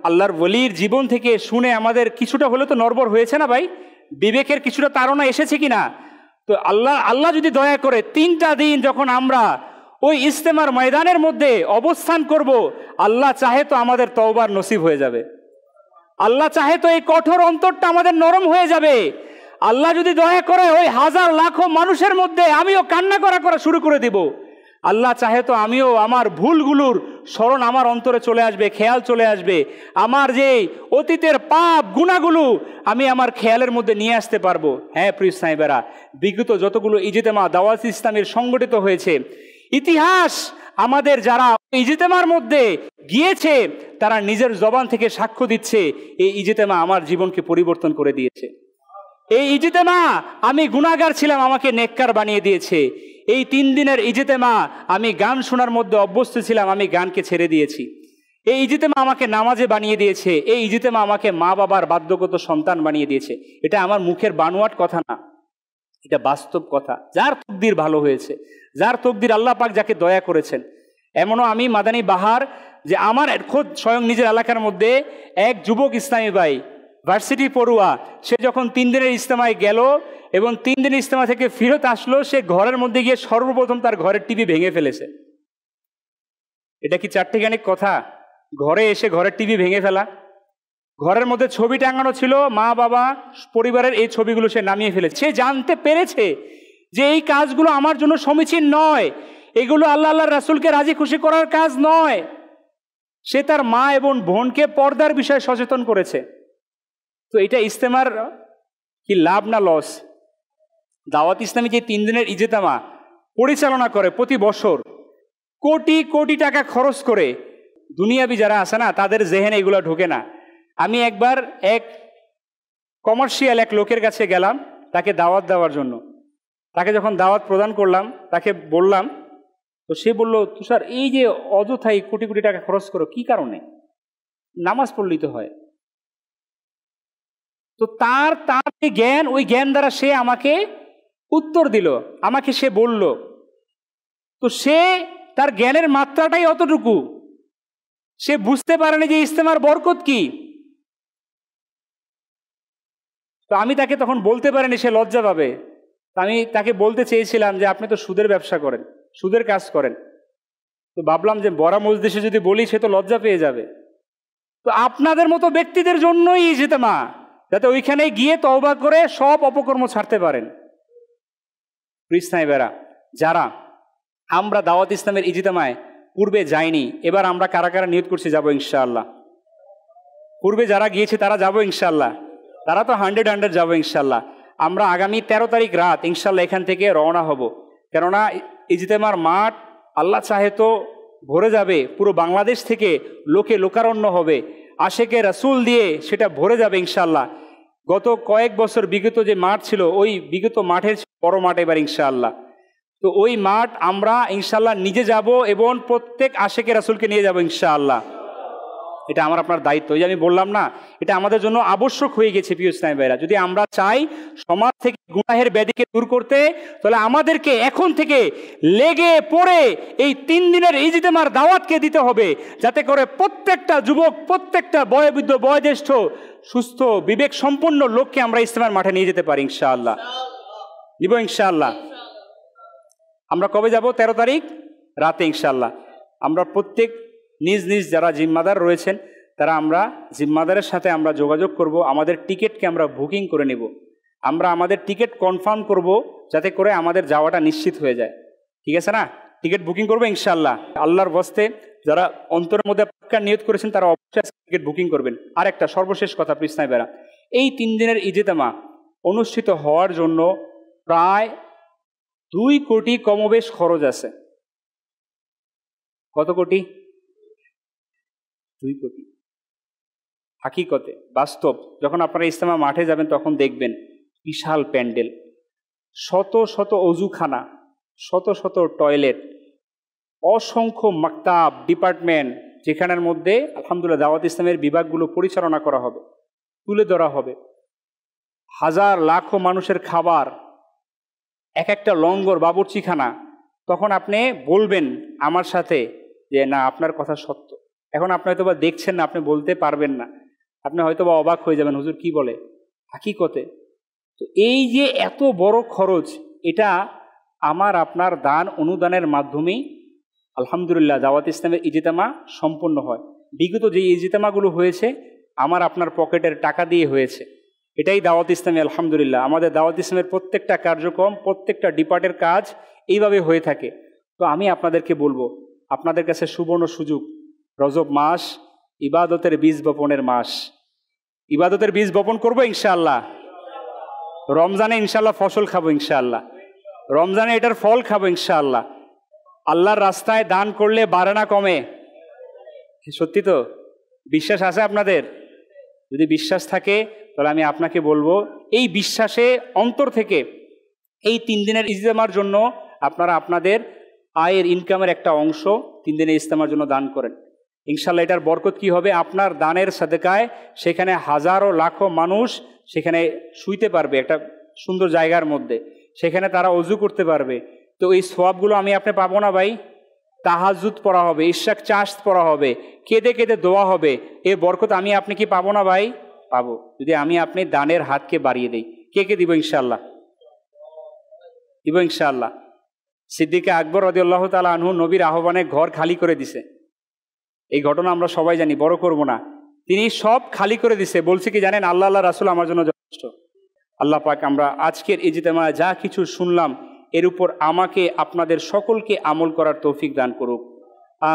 আল্লাহর ওলির জীবন থেকে শুনে আমাদের কিছুটা হলে তো নড়বড় হয়েছে না ভাই? বিবেকের কিছুটা তাড়না এসেছে কিনা? তো আল্লাহ যদি দয়া করে 3টা দিন যখন আমরা ওই ইজতেমার ময়দানের মধ্যে অবস্থান করব, আল্লাহ চাহে তো আমাদের তওবার নসিব হয়ে যাবে, আল্লাহ চাহে তো এই কঠোর অন্তরটা আমাদের নরম হয়ে যাবে। আল্লাহ যদি দয়া করে ওই হাজার লাখো মানুষের মধ্যে আমিও কান্না করা শুরু করে দিব। আল্লাহ চাহে তো আমিও আমার ভুলগুলোর স্মরণ আমার অন্তরে চলে আসবে, খেয়াল চলে আসবে, আমার যে অতীতের পাপ গুনাহগুলো আমি আমার খেয়ালের মধ্যে নিয়ে আসতে পারবো। হ্যাঁ প্রিয় সাহেবেরা, বিগত যতগুলো ইজতেমা দাওয়াত ইসলামের সংগঠিত হয়েছে, ইতিহাস আমাদের যারা ইজতেমার মধ্যে গিয়েছে তারা নিজের জবান থেকে সাক্ষ্য দিচ্ছে এই ইজতেমা আমার জীবনকে পরিবর্তন করে দিয়েছে। এই ইজতেমা, আমি গুনাহগার ছিলাম, আমাকে নেককার বানিয়ে দিয়েছে। এই 3 দিনের ইজতেমা, আমি গান শোনার মধ্যে অভ্যস্ত ছিলাম, আমি গানকে ছেড়ে দিয়েছি। এই ইজতেমা আমাকে নামাজে বানিয়ে দিয়েছে। এই ইজতেমা আমাকে মা বাবার বাধ্যগত সন্তান বানিয়ে দিয়েছে। এটা আমার মুখের বানোয়াট কথা না, এটা বাস্তব কথা। যার তকদির ভালো হয়েছে, যার তকদির আল্লাহ পাক যাকে দয়া করেছেন। এমনও আমি মাদানী বাহার যে আমার খোদ স্বয়ং নিজের এলাকার মধ্যে এক যুবক ইসলামী ভাই, ভার্সিটি পড়ুয়া, সে যখন 3 দিনের ইজতেমায় গেল এবং 3 দিনের ইজতেমা থেকে ফেরত আসলো, সে ঘরের মধ্যে গিয়ে সর্বপ্রথম তার ঘরের টিভি ভেঙে ফেলেছে। এটা কি চারটিখানিক কথা? ঘরে এসে ঘরের টিভি ভেঙে ফেলা। ঘরের মধ্যে ছবি টাঙানো ছিল, মা বাবা পরিবারের, এই ছবিগুলো সে নামিয়ে ফেলেছে। সে জানতে পেরেছে যে এই কাজগুলো আমার জন্য সমীচীন নয়, এগুলো আল্লাহ আল্লাহর রাসূলকে রাজি খুশি করার কাজ নয়। সে তার মা এবং বোনকে পর্দার বিষয়ে সচেতন করেছে। তো এটা ইজতেমার কি লাভ না লস? দাওয়াত ইসলামী যে 3 দিনের ইজতেমা পরিচালনা করে প্রতি বছর কোটি কোটি টাকা খরচ করে, দুনিয়াবি যারা আছে না তাদের জেহেনে এগুলো ঢোকে না। আমি একবার এক কমার্শিয়াল এক লোকের কাছে গেলাম তাকে দাওয়াত দেওয়ার জন্য। তাকে যখন দাওয়াত প্রদান করলাম, তাকে বললাম, তো সে বলল, তুষার এই যে অযথাই কোটি কোটি টাকা খরচ করো, কি কারণে? নামাজ পড়লেই তো হয়। তো তার জ্ঞান, ওই জ্ঞান দ্বারা সে আমাকে উত্তর দিল, আমাকে সে বলল। তো সে তার জ্ঞানের মাত্রাটাই অতটুকু, সে বুঝতে পারেনি যে ইজতেমার বরকত কি। তো আমি তাকে তখন বলতে পারিনি, সে লজ্জা পাবে। আমি তাকে বলতে চেয়েছিলাম যে আপনি তো সুদের ব্যবসা করেন, সুদের কাজ করেন। তো ভাবলাম যে বড়া মজলিসে যদি বলি সে তো লজ্জা পেয়ে যাবে। তো আপনাদের মতো ব্যক্তিদের জন্যই ইজতেমা, যাতে ওইখানে গিয়ে তওবা করে সব অপকর্ম ছাড়তে পারেন। কৃষ্ণাইবেরা, যারা আমরা দাওয়াত ইসলামের ইজতেমায় পূর্বে যাইনি, এবার আমরা কারা কারা নিয়ত করছি যাবো ইনশাআল্লাহ? পূর্বে যারা গিয়েছে তারা যাবো ইনশাআল্লাহ, তারা তো 100 যাবো ইনশাআল্লাহ। আমরা আগামী 13 তারিখ রাত ইনশাআল্লাহ এখান থেকে রওনা হব। কেননা ইজতেমার মাঠ আল্লাহ চাহে তো ভরে যাবে, পুরো বাংলাদেশ থেকে লোকে লোকারণ্য হবে, আশেকে রাসূল দিয়ে সেটা ভরে যাবে ইনশাআল্লাহ। গত কয়েক বছর বিগত যে মাঠ ছিল, ওই বিগত মাঠের বড় মাঠ এবার ইনশাআল্লাহ। তো ওই মাঠ আমরা ইনশাআল্লাহ নিজে যাব এবং প্রত্যেক আশেকে রাসূলকে নিয়ে যাব ইনশাআল্লাহ। এটা আমার আপনার দায়িত্ব। এই যে আমি বললাম না, এটা আমাদের জন্য আবশ্যক হয়ে গেছে প্রিয় ইসলামী ভাইরা। যদি আমরা চাই সমাজ থেকে গুনাহের ব্যাধিকে দূর করতে, তাহলে আমাদেরকে এখন থেকে লেগে পড়ে এই 3 দিনের ইজতেমার দাওয়াতকে দিতে হবে, যাতে করে প্রত্যেকটা যুবক, প্রত্যেকটা বয়োবৃদ্ধ, বয়োজ্যেষ্ঠ, সুস্থ বিবেক সম্পন্ন লোককে আমরা ইজতেমার মাঠে নিয়ে যেতে পারি ইনশাআল্লাহ। নিব ইনশাআল্লাহ। আমরা কবে যাব? 13 তারিখ রাতে ইনশাআল্লাহ। আমরা প্রত্যেক নিজ নিজ যারা জিম্মাদার রয়েছেন তারা, আমরা জিম্মাদারের সাথে আমরা যোগাযোগ করব, আমাদের টিকিটকে আমরা বুকিং করে নেব। আমরা আমাদের টিকিট কনফার্ম করব, যাতে করে আমাদের যাওয়াটা নিশ্চিত হয়ে যায়। ঠিক আছে না? টিকিট বুকিং করবো ইনশাআল্লাহ। আল্লাহর বস্তে যারা অন্তরের মধ্যে নিয়ত করেছেন তারা অবশ্যই টিকিট বুকিং করবেন। আর একটা সর্বশেষ কথা প্রিয় ইসলামী ভাইরা, এই 3 দিনের ইজতেমা অনুষ্ঠিত হওয়ার জন্য প্রায় 2 কোটি কমবেশ খরচ আছে। কত কোটি? 2 কোটি। হাকিকতে বাস্তব যখন আপনারা ইজতেমা মাঠে যাবেন তখন দেখবেন বিশাল প্যান্ডেল, শত শত অজুখানা, শত শত টয়লেট, অসংখ্য মাকতাব, ডিপার্টমেন্ট, যেখানের মধ্যে আলহামদুলিল্লাহ দাওয়াত ইসলামের বিভাগগুলো পরিচালনা করা হবে, তুলে ধরা হবে। হাজার লাখো মানুষের খাবার, এক একটা লঙ্গর, বাবুর্চিখানা। তখন আপনি বলবেন আমার সাথে যে না, আপনার কথা সত্য। এখন আপনি হয়তো বা দেখছেন না, আপনি বলতে পারবেন না, আপনি হয়তো বা অবাক হয়ে যাবেন, হুজুর কি বলে। হাকিকতে তো এই যে এত বড় খরচ, এটা আমার আপনার দান অনুদানের মাধ্যমেই আলহামদুলিল্লাহ দাওয়াত ইসলামের ইজতেমা সম্পন্ন হয়। বিগত যে ইজতেমাগুলো হয়েছে আমার আপনার পকেটের টাকা দিয়ে হয়েছে। এটাই দাওয়াত ইসলামী আলহামদুলিল্লাহ। আমাদের দাওয়াত ইসলামের প্রত্যেকটা কার্যক্রম, প্রত্যেকটা ডিপার্টের কাজ এইভাবে হয়ে থাকে। তো আমি আপনাদেরকে বলবো, আপনাদের কাছে সুবর্ণ সুযোগ, রজব মাস ইবাদতের বীজ বপনের মাস। ইবাদতের বীজ বপন করবো ইনশাআল্লাহ। রমজানে ইনশাআল্লাহ ফসল খাবো ইনশাআল্লাহ। রমজানে এটার ফল খাবো ইনশাআল্লাহ। আল্লাহর রাস্তায় দান করলে বাড়ে না কমে? সত্যি তো? বিশ্বাস আছে আপনাদের? যদি বিশ্বাস থাকে তাহলে আমি আপনাকে বলবো, এই বিশ্বাসে অন্তর থেকে এই 3 দিনের ইজতেমার জন্য আপনারা আপনাদের আয়ের ইনকামের একটা অংশ 3 দিনের ইজতেমার জন্য দান করেন। ইনশাল্লাহ এটার বরকত কি হবে? আপনার দানের সাদকায় সেখানে হাজারো লাখো মানুষ সেখানে শুইতে পারবে একটা সুন্দর জায়গার মধ্যে, সেখানে তারা অজু করতে পারবে। তো এই সওয়াবগুলো আমি আপনি পাবো না ভাই? তাহাজ্জুদ পড়া হবে, ইশরাক চাষ পড়া হবে, কেঁদে কেঁদে দোয়া হবে, এর বরকত আমি আপনি কি পাবো না ভাই? পাবো, যদি আমি আপনি দানের হাতকে বাড়িয়ে দিই। কে কে দিব ইনশাআল্লাহ? দিব ইনশাআল্লাহ। সিদ্দিকে আকবর রাদিয়াল্লাহু তাআলা আনহু নবীর আহ্বানে ঘর খালি করে দিছে। এই ঘটনা আমরা সবাই জানি, বড় করব না। তিনি সব খালি করে দিছে, বলছে কি জানেন? আল্লাহ আল্লাহ রাসূল আমার জন্য যথেষ্ট। আল্লাহ পাক আমরা আজকের ইজতেমায় যা কিছু শুনলাম এর উপর আমাকে আপনাদের সকলকে আমল করার তৌফিক দান করুক।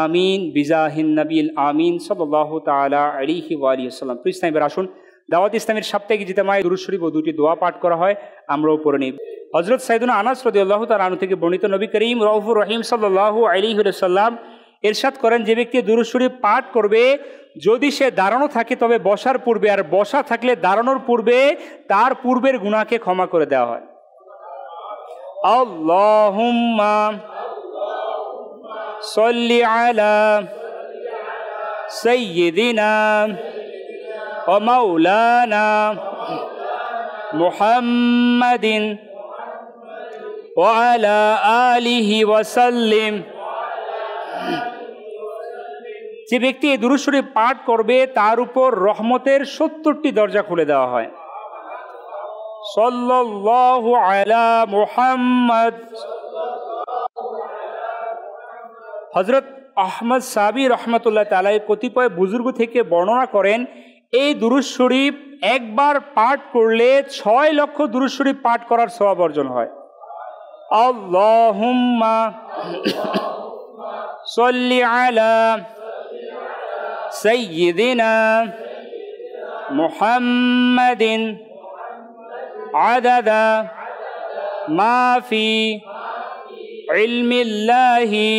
আমিন বিজাহিন নবীল আমিন সাল্লাল্লাহু তাআলা আলাইহি ওয়া আলিহি ওয়াসাল্লাম। প্রিয় ইসলামের আসুন, দাওয়াত ইসলামের সাপ্তাহিক ইজতেমায় দুরূদ শরীফ ও 2টি দোয়া পাঠ করা হয়, আমরাও পড়ে নিই। হযরত সাইয়েদুনা আনাস রাদিয়াল্লাহু তাআলা আনহু থেকে বর্ণিত, নবী করিম রাউফুর রহিম সাল্লাল্লাহু আলাইহি ওয়াসাল্লাম ইরশাদ করেন, যে ব্যক্তি দুরূদ শরীফ পাঠ করবে যদি সে দাঁড়ানো থাকে তবে বসার পূর্বে, আর বসা থাকলে দাঁড়ানোর পূর্বে তার পূর্বের গুনাহকে ক্ষমা করে দেওয়া হয়। আল্লাহুম্মা সাল্লি আলা সাইয়্যিদিনা ওয়া মাওলানা মুহাম্মাদিন ওয়া আলা আলিহি ওয়া সাল্লিম। যে ব্যক্তি এই দুরূদ শরীফ পাঠ করবে তার উপর রহমতের 70টি দরজা খুলে দেওয়া হয়। সাল্লাল্লাহু আলা মুহাম্মদ। হযরত আহমদ সাবি রহমাতুল্লাহ তাআলা কতিপয় বুজুর্গ থেকে বর্ণনা করেন, এই দুরূদ শরীফ একবার পাঠ করলে 6 লক্ষ দুরূদ শরীফ পাঠ করার সওয়াব অর্জন হয়। আল্লাহুম্মা সাল্লি আলা সাইয়্যিদিনা মুহাম্মাদিন আদাদা মা ফি ইলমিল্লাহি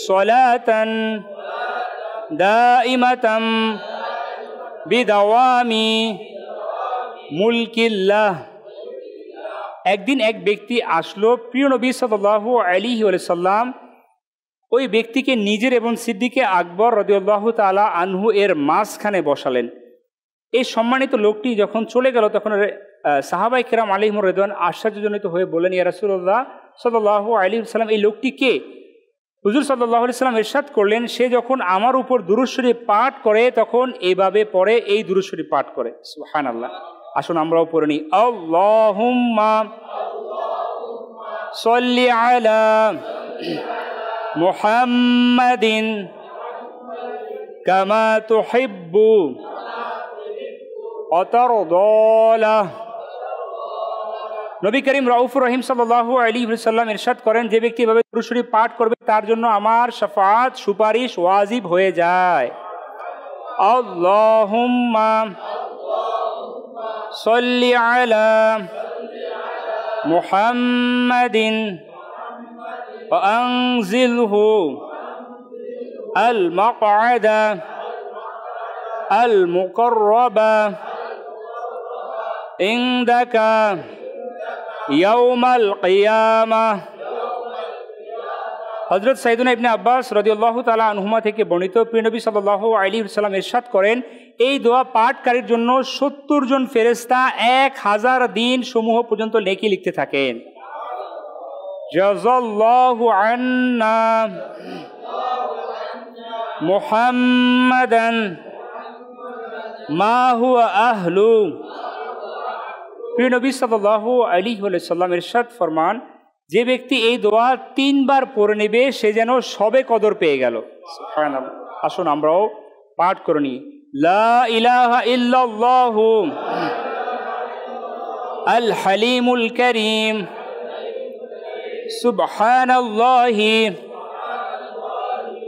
সালাতান দাইমাতাম বিদাওয়ামি মুলকিল্লাহ। একদিন এক ব্যক্তি আসলো, প্রিয় নবী সাল্লাল্লাহু আলাইহি ওয়াসাল্লাম ওই ব্যক্তিকে নিজের এবং সিদ্দিকে আকবর রাদিয়াল্লাহু তাআলা আনহু এর মাঝখানে বসালেন। এই সম্মানিত লোকটি যখন চলে গেল তখন সাহাবায়ে কেরাম আলাইহিমুর রিদওয়ান আশ্চর্যজনিত হয়ে বললেন, ইয়া রাসূলুল্লাহ সাল্লাল্লাহু আলাইহি ওয়াসাল্লাম, এই লোকটি কে? হুজুর সাল্লাল্লাহু আলাইহি ওয়াসাল্লাম ইরশাদ করলেন, সে যখন আমার উপর দুরূদ শরীফ পাঠ করে তখন এইভাবে পড়ে, এই দুরূদ শরীফ পাঠ করে। সুবহানাল্লাহ। আসুন আমরাও পড়ে নিই। আল্লাহুম্মা সাল্লি আলা মুহাম্মাদিন কামা তুহিব্বু ওয়া তারদা। নবী করিম রাউফুর রহিম সাল্লাল্লাহু আলাইহি ওয়াসাল্লাম ইরশাদ করেন, যে ব্যক্তি এভাবে দুরূদ শরীফ পাঠ করবে তার জন্য আমার শাফাআত সুপারিশ ওয়াজিব হয়ে যায়। আল্লাহুম্মা সাল্লি আলা মুহাম্মাদিন ওয়া আনজিলহু আল মাকআদা আল মুকাররাবা ইনদাকা ইয়াউমাল কিয়ামাহ। হযরত সাইয়েদুনা ইবনে আব্বাস রাদিয়াল্লাহু তাআলা আনহুমা থেকে বর্ণিত, প্রিয় নবী সাল্লাল্লাহু আলাইহি ওয়াসাল্লাম ইরশাদ করেন, এই দোয়া পাঠকারীর জন্য 70 জন ফেরেশতা 1000 দিন সমূহ পর্যন্ত নেকি লিখতে থাকেন। জাযাল্লাহু আন্না মুহাম্মাদান মা হুয়া আহলু। প্রিয় নবী সাল্লাল্লাহু আলাইহি ওয়াসাল্লাম ইরশাদ ফরমান, যে ব্যক্তি এই দোয়া 3 বার পড়ে নেবে সে যেন সবে কদর পেয়ে গেল। সুবহানাল্লাহ। আসুন আমরাও পাঠ করে নিই। লা ইলাহা ইল্লাল্লাহু আল হালিমুল কারীম সুবহানাল্লাহি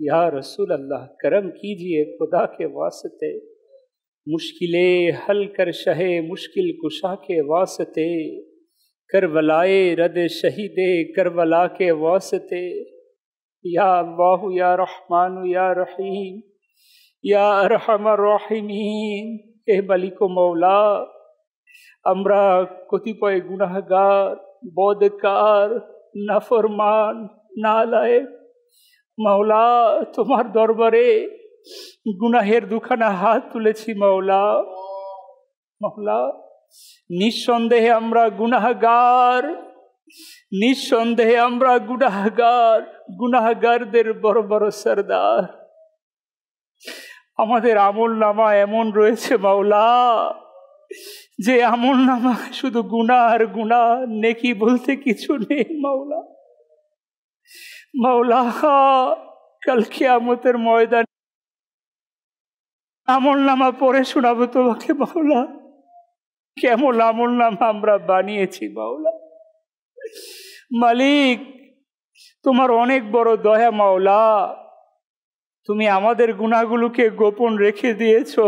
या रसूल अल्लाह करम कीजिए खुदा के वास्ते, मुश्किलें हल कर शहे मुश्किल कुशा के वास्ते, करबलाए रद शहीदे करबला के वास्ते। या अल्लाह या रहमान या रहीम या अरहमर राहिमीन। ए मालिक ও মওলা, আমরা কতিপয় গুনাহগার, বদকার, নাফরমান, নালায়েক মাওলা, তোমার দরবারে গুনাহের দুখানা হাত তুলেছি মাওলা। মাওলা, নিঃসন্দেহে আমরা গুনাহগার, নিঃসন্দেহে আমরা গুনাহগার, গুনাহগারদের বড় বড় সরদার। আমাদের আমল নামা এমন রয়েছে মাওলা, যে আমল নামা শুধু গুনাহ আর গুনাহ, নেকি বলতে কিছু নেই মাওলা। মাওলা, কাল কিয়ামতের ময়দানে আমল নামা পড়ে শোনাবো তোমাকে মাওলা, কেমন আমল নামা আমরা বানিয়েছি মাওলা। মালিক, তোমার অনেক বড় দয়া মাওলা, তুমি আমাদের গুনাহগুলোকে গোপন রেখে দিয়েছো।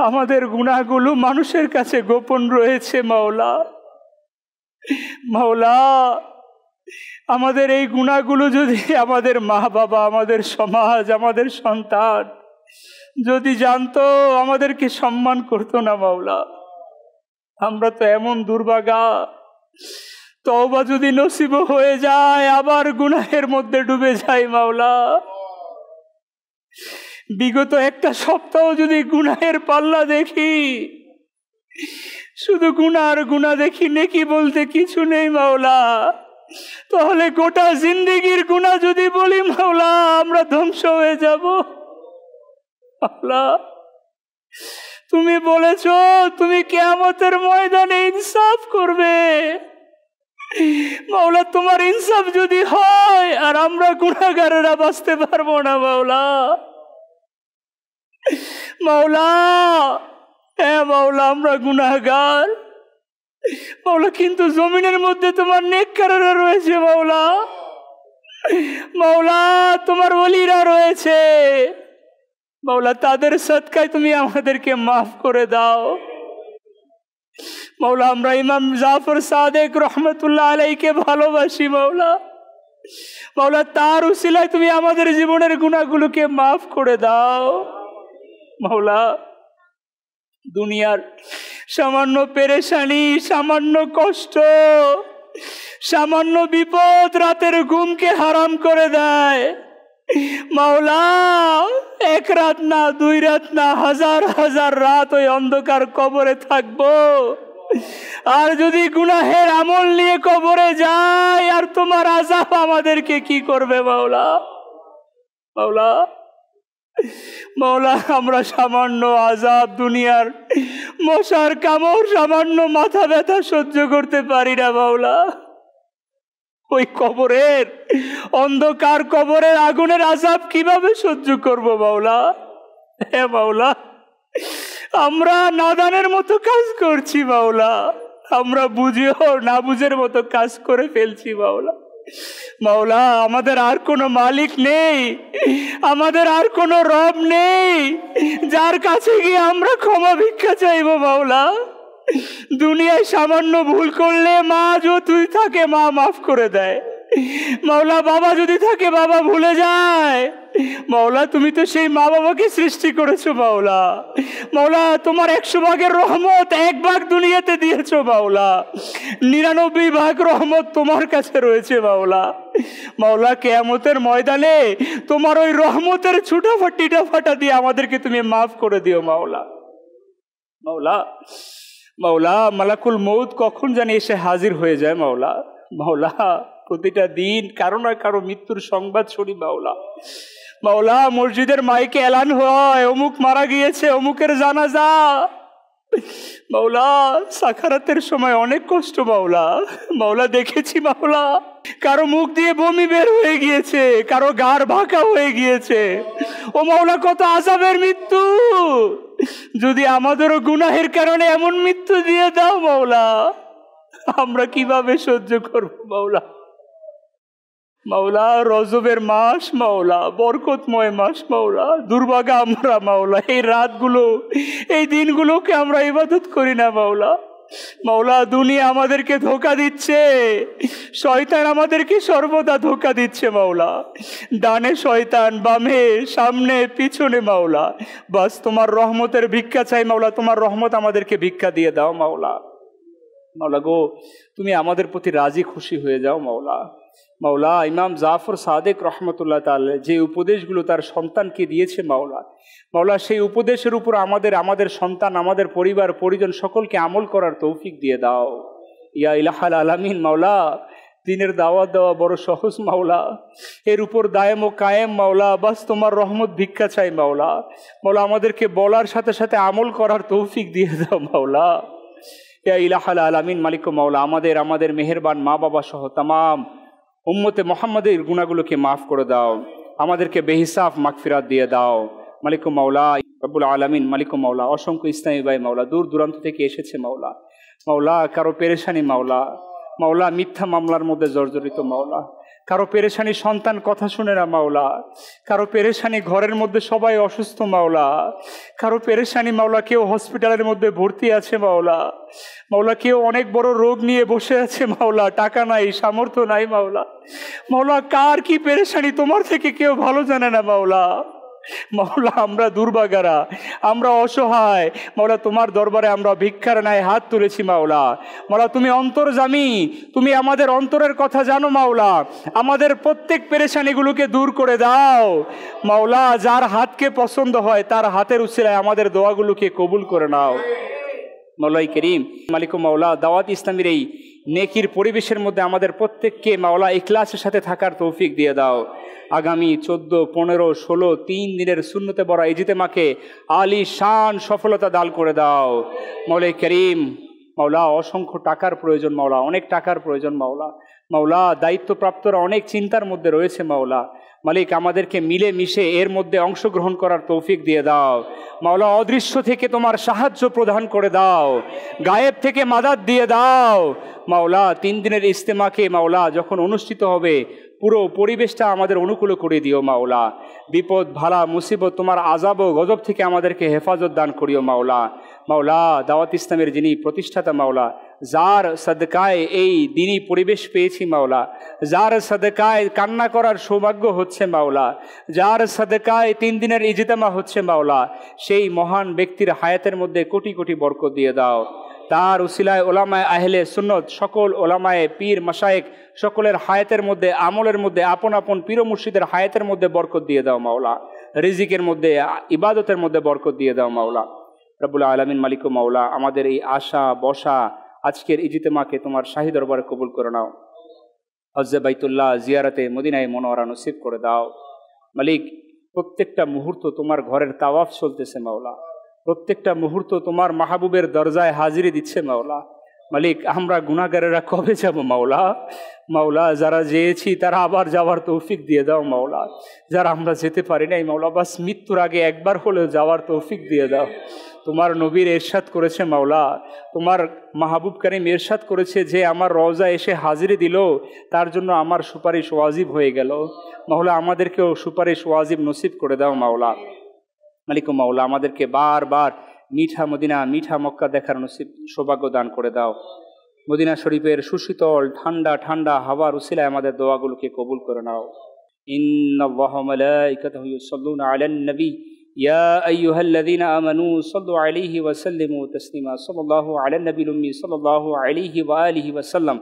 আমাদের গুনাহগুলো মানুষের কাছে গোপন রয়েছে মাওলা। মাওলা, আমাদের এই গুনাহগুলো যদি আমাদের মা বাবা, আমাদের সমাজ, আমাদের সন্তান যদি জানতো, আমাদেরকে সম্মান করতো না মাওলা। আমরা তো এমন দুর্ভাগা, তওবা যদি নসিব হয়ে যায় আবার গুনাহের মধ্যে ডুবে যাই মাওলা। বিগত একটা সপ্তাহ যদি গুনাহের পাল্লা দেখি, শুধু গুনাহ আর গুনাহ দেখি, নেকি বলতে কিছু নেই মাওলা। তাহলে গোটা জিন্দেগির গুনাহ যদি বলি মাওলা, আমরা ধ্বংস হয়ে যাব মাওলা। তুমি বলেছো তুমি কিয়ামতের ময়দানে ইনসাফ করবে মাওলা। তোমার ইনসাফ যদি হয় আর আমরা গুনাহগারেরা বাঁচতে পারবো না মাওলা। মাওলা, হ্যাঁ মাওলা, আমরা গুনাহগার মাওলা, কিন্তু জমিনের মধ্যে তোমার নেককাররা রয়েছে মাওলা। মাওলা, তোমার ওলিরা রয়েছে মাওলা, তাদের সদকায় তুমি আমাদেরকে মাফ করে দাও মাওলা। আমরা ইমাম জাফর সাদেক রহমতুল্লাহ আলাইকে ভালোবাসি মাওলা। মাওলা, তার উসিলায় তুমি আমাদের জীবনের গুনাহগুলোকে মাফ করে দাও মাওলা। দুনিয়ার সামান্য পেরেশানি, সামান্য কষ্ট, সামান্য বিপদ রাতের ঘুমকে হারাম করে দেয় মাওলা। এক রাত না, দুই রাত না, হাজার হাজার রাত ওই অন্ধকার কবরে থাকবো। আর যদি গুনাহের আমল নিয়ে কবরে যায়, আর তোমার আযাব আমাদেরকে কি করবে মাওলা। মাওলা, মাওলা, আমরা সামান্য আযাব, দুনিয়ার মশার কামড়, সামান্য মাথা ব্যথা সহ্য করতে পারি না মাওলা। ওই কবরের অন্ধকার, কবরের আগুনের আযাব কিভাবে সহ্য করব মাওলা। হে মাওলা, আমরা নাদানের মতো কাজ করছি মাওলা, আমরা বুঝেও না বুঝের মতো কাজ করে ফেলছি মাওলা। মাওলা, আমাদের আর কোনো মালিক নেই, আমাদের আর কোনো রব নেই যার কাছে গিয়ে আমরা ক্ষমা ভিক্ষা চাইবো মাওলা। দুনিয়ায় সামান্য ভুল করলে মা যদি থাকে মা মাফ করে দেয় মাওলা, বাবা যদি থাকে বাবা ভুলে যায় মাওলা। তুমি তো সেই মা বাবাকে সৃষ্টি করেছো মাওলা। মাওলা, তোমার 100 ভাগের রহমত 1 ভাগ দুনিয়াতে দিয়েছো মাওলা, 99 ভাগ রহমত তোমার কাছে রয়েছে মাওলা। মাওলা, কিয়ামতের ময়দানে তোমার ওই রহমতের ছুটাফাটিটা ফাটা দিয়ে আমাদেরকে তুমি মাফ করে দিও মাওলা। মাওলা, মাওলা, মালাকুল মউত কখন জানি এসে হাজির হয়ে যায় মাওলা। মাওলা, প্রতিটা দিন কারো না কারো মৃত্যুর সংবাদ শুনি মাওলা। মাওলা, মসজিদের মাইকে এলান হয় অমুক মারা গিয়েছে, অমুকের জানাজা। মাওলা, সাকারাতের সময় অনেক কষ্ট মাওলা। মাওলা, দেখেছি মাওলা, কারো মুখ দিয়ে বমি বের হয়ে গিয়েছে, কারো গার ভাঁকা হয়ে গিয়েছে। ও মাওলা, কত আযাবের মৃত্যু। যদি আমাদেরও গুনাহের কারণে এমন মৃত্যু দিয়ে দাও মাওলা, আমরা কিভাবে সহ্য করব মাওলা। মাওলা রজবের মাস মাওলা, বরকতময় মাস মাওলা, দুর্ভাগা আমরা মাওলা, এই রাতগুলো এই দিনগুলোকে আমরা ইবাদত করি না মাওলা। মাওলা দুনিয়া আমাদেরকে ধোঁকা দিচ্ছে, শয়তান আমাদেরকে সর্বদা ধোঁকা দিচ্ছে মাওলা। ডানে শয়তান, বামে, সামনে, পিছনে মাওলা। বাস তোমার রহমতের ভিক্ষা চাই মাওলা, তোমার রহমত আমাদেরকে ভিক্ষা দিয়ে দাও মাওলা। মাওলা গো, তুমি আমাদের প্রতি রাজি খুশি হয়ে যাও মাওলা। মাওলা ইমাম জাফর সাদেক রহমতুল্লাহ তাআলা যে উপদেশগুলো তার সন্তানকে দিয়েছে মাওলা, মাওলা সেই উপদেশের উপর আমাদের সন্তান, আমাদের পরিবার পরিজন সকলকে আমল করার তৌফিক দিয়ে দাও ইয়া ইলাহাল আলামিন। মাওলা দিনের দাওয়াত দেওয়া বড় সহজ মাওলা, এর উপর দায়েম ও কায়েম মাওলা। বাস তোমার রহমত ভিক্ষা চাই মাওলা। মাওলা আমাদেরকে বলার সাথে সাথে আমল করার তৌফিক দিয়ে দাও মাওলা ইয়া ইলাহাল আলামিন। মালিক মাওলা আমাদের মেহেরবান মা বাবা সহ তামাম উম্মতে মুহাম্মাদের গুনাহগুলোকে মাফ করে দাও, আমাদেরকে বেহিসাব মাগফিরাত দিয়ে দাও মালিক মাওলা রব্বুল আলামিন। মালিক মাওলা অসংখ্য ইসলামী ভাই মাওলা দূর দূরান্ত থেকে এসেছে মাওলা। মাওলা কারো পেরেশানি মাওলা, মাওলা মিথ্যা মামলার মধ্যে জর্জরিত মাওলা, কারো পেরেশানি সন্তান কথা শুনে না মাওলা, কারো পেরেশানি ঘরের মধ্যে সবাই অসুস্থ মাওলা, কারো পেরেশানি মাওলা কেউ হসপিটালের মধ্যে ভর্তি আছে মাওলা, মাওলা কেউ অনেক বড় রোগ নিয়ে বসে আছে মাওলা, টাকা নাই, সামর্থ্য নাই মাওলা। মাওলা কার কি পেরেশানি তোমার থেকে কেউ ভালো জানে না মাওলা। মাওলা আমরা দুর্ভাগারা, আমরা অসহায় মাওলা, তোমার দরবারে আমরা ভিক্ষার ন্যায় হাত তুলেছি মাওলা। মাওলা তুমি অন্তর্যামী, তুমি আমাদের অন্তরের কথা জানো মাওলা। আমাদের প্রত্যেক পেরেশানিগুলোকে দূর করে দাও মাওলা। যার হাতকে পছন্দ হয় তার হাতের উসিলায় আমাদের দোয়াগুলোকে কবুল করে নাও মাওলাই করিম। মালিক মাওলা দাওয়াত ইসলামীর এই নেকির পরিবেশের মধ্যে আমাদের প্রত্যেককে মাওলা ইখলাসের সাথে থাকার তৌফিক দিয়ে দাও। আগামী 14, 15, 16 3 দিনের সুন্নতে বড় ইজতেমাকে আলী শান সফলতা দান করে দাও মাওলাই করিম। মাওলা অসংখ্য টাকার প্রয়োজন মাওলা, অনেক টাকার প্রয়োজন মাওলা। মাওলা দায়িত্বপ্রাপ্তরা অনেক চিন্তার মধ্যে রয়েছে মাওলা। মালিক আমাদেরকে মিলে মিশে এর মধ্যে অংশগ্রহণ করার তৌফিক দিয়ে দাও মাওলা। অদৃশ্য থেকে তোমার সাহায্য প্রদান করে দাও, গায়েব থেকে মাদাদ দিয়ে দাও মাওলা। 3 দিনের ইজতেমাকে মাওলা যখন অনুষ্ঠিত হবে পুরো পরিবেশটা আমাদের অনুকূল করে দিও মাওলা। বিপদ ভালা মুসিবত তোমার আযাব ও গজব থেকে আমাদেরকে হেফাজত দান করিও মাওলা। মাওলা দাওয়াত ইসলামের যিনি প্রতিষ্ঠাতা মাওলা, যার সাদকায় এই দিনই পরিবেশ পেয়েছি মাওলা, যার সাদকায় কান্না করার সৌভাগ্য হচ্ছে মাওলা, যার সাদকায় 3 দিনের ইজতেমা হচ্ছে মাওলা, সেই মহান ব্যক্তির হায়াতের মধ্যে কোটি কোটি বরকত দিয়ে দাও। তার উসিলায় ওলামায়ে আহলে সুন্নত, সকল ওলামায়ে পীর মাশায়েখ সকলের হায়াতের মধ্যে, আমলের মধ্যে, আপন আপন পীর মুর্শিদের হায়াতের মধ্যে বরকত দিয়ে দাও মাওলা। রিজিকের মধ্যে, ইবাদতের মধ্যে বরকত দিয়ে দাও মাওলা রব্বুল আলামিন। মালিক মাওলা আমাদের এই আশা বসা আজকের ইজতেমাকে তোমার শাহী দরবারে কবুল করে নাও। হজ্জে বাইতুল্লাহ, জিয়ারতে মদিনায়ে মুনাওয়ারা নসিব করে দাও মালিক। প্রত্যেকটা মুহূর্ত তোমার ঘরের তাওয়াফ চলতেছে মাওলা, প্রত্যেকটা মুহূর্ত তোমার মাহবুবের দরজায় হাজিরি দিচ্ছে মাওলা। মালিক আমরা গুনাহগারেরা কবে যাব মাওলা? মাওলা যারা যেয়েছি তারা আবার যাওয়ার তৌফিক দিয়ে দাও মাওলা। যারা আমরা যেতে পারি নাই মাওলা, বাস মৃত্যুর আগে একবার হলেও যাওয়ার তৌফিক দিয়ে দাও। তোমার নবীর ইরশাদ করেছে মাওলা, তোমার মাহবুব করিম ইরশাদ করেছে যে আমার রওজা এসে হাজিরি দিল তার জন্য আমার সুপারিশ ওয়াজিব হয়ে গেল। মাওলা আমাদেরকেও সুপারিশ ওয়াজিব নসিব করে দাও মাওলা। মালিক মাওলা আমাদেরকে বারবার মিঠা মদিনা, মিঠা মক্কা দেখার নসিব সৌভাগ্য দান করে দাও। মদিনা শরীফের সুশীতল ঠান্ডা ঠান্ডা হাওয়ার উসিলায় আমাদের দোয়াগুলোকে কবুল করে নাও। ইন্নাল্লাহা ওয়া মালাইকাতাহু ইউসাল্লুনা আলান নবী ইয়া আইয়ুহাল্লাযীনা আমানু সাল্লু আলাইহি ওয়া সাল্লিমু তাসলিমা। সাল্লাল্লাহু আলান নবিয়্যিল উম্মি সাল্লাল্লাহু আলাইহি ওয়া আলিহি ওয়া সাল্লাম।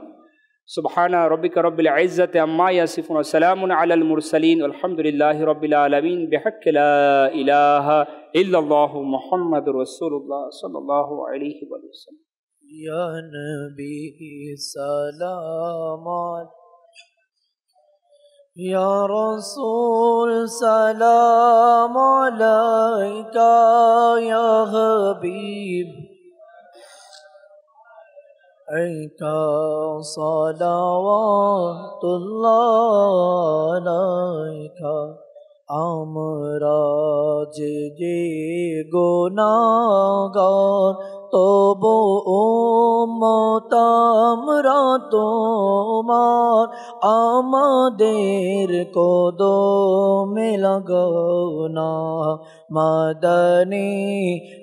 সুবহানা রাব্বিকা রাব্বিল ইজ্জাতি আম্মা ইয়াসিফুন ওয়া সালামুন আলাল মুরসালিন আলহামদুলিল্লাহি রাব্বিল আলামিন। বিহাক্কি লা ইলাহা ইল্লাল্লাহু মুহাম্মাদুর রাসূলুল্লাহ সাল্লাল্লাহু আলাইহি ওয়া সাল্লাম। ইয়া নবী সালাম ইয়া রাসূল সালাম আলাইকা ইয়া হাবিব আইকা সালাওয়াতুল্লাহ আলাইকা। আমরা যে গুনাহগার তবু উম্মত আমরা তোমার, আমাদের কদমে লাগাও না মাদানী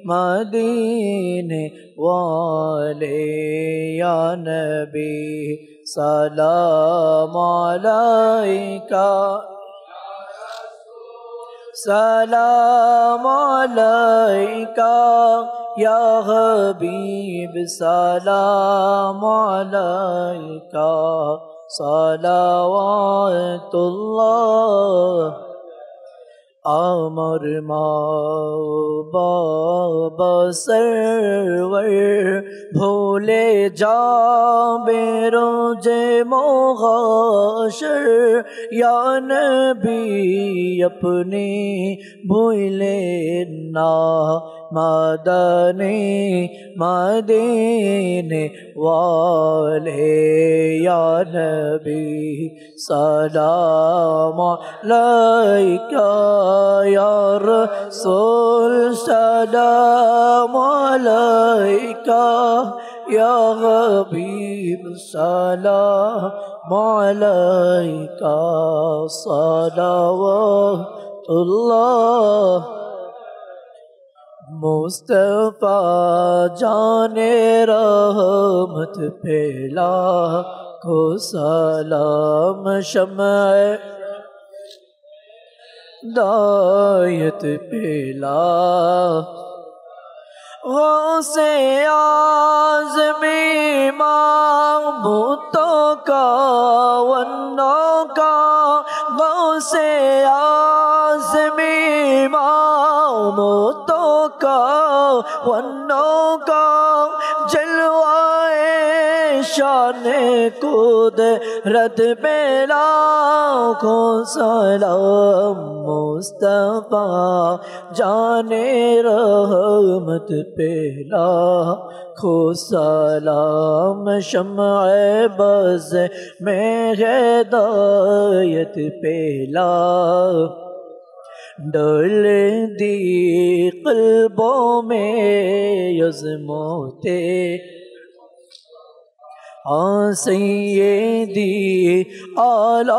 মদিনে ওয়ালে ইয়া নবী সালাম আলাইকা سلام عليك يا حبيب سلام عليك صلوات الله আমার মা বাবা সরওয়ার ভুলে যাবে রোজে মহাশর ইয়া নবী আপনি ভুলেন না মাদানী মদিনে ওয়ালে ইয়া নবী সালাম আলাইকা ইয়া রাসূল সালাম আলাইকা ইয়া হাবিব সালাম আলাইকা সালাওয়াতুল্লাহ मुस्तफा जाने रहमत फैला को सलाम शम्अ दायत फैला गौसे आज़मी माबूतों का वन्नों का गौसे आज़मी माबूतों का वन्नों का जलवाए शान कुदरत पे लाखों सलाम मुस्तफा जाने रहमत पे लाखों सलाम शम्अ बज़ में हिदायत पे डल दी क़ल्बों में यज़्मोते सैयदी आला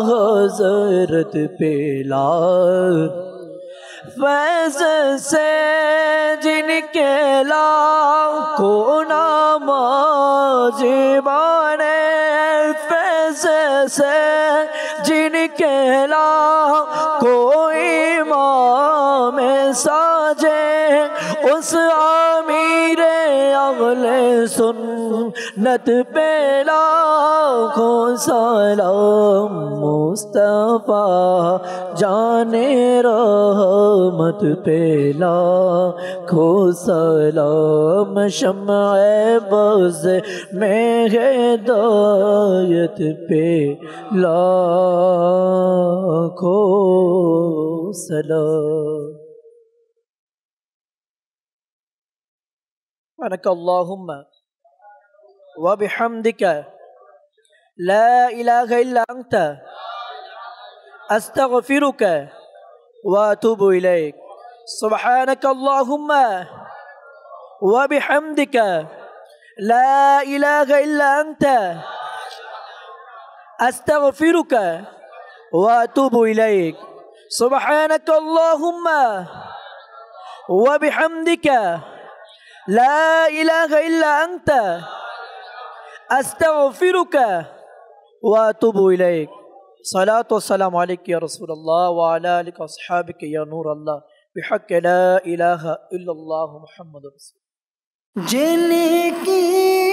हज़रत पेला फैज़ से जिनके लाखों नामाज़िबाने फैज़ से जिनके लाखों इमाम साजे उस आमीर अगले सुन्नत पे लाखों सलाम मुस्तफा जाने रहमत पे लाखों सलाम शम्अ बज़ में हिदायत पे लाखों सलाम सुब्हानक अल्लाहुम्मा व बिहम्दिका ला इलाहा इल्ला अंता अस्तगफिरुका व अतूबु इलैक सुब्हानक अल्लाहुम्मा व बिहम्दिका ला इलाहा इल्ला अंता अस्तगफिरुका व अतूबु इलैक सुब्हानक अल्लाहुम्मा व बिहम्दिका لا إله إلا أنت أستغفرك وأتوب إليك صلاة والسلام عليك يا رسول الله وعلى آلك وأصحابك يا نور الله بحق لا إله إلا الله محمد رسول जिनकी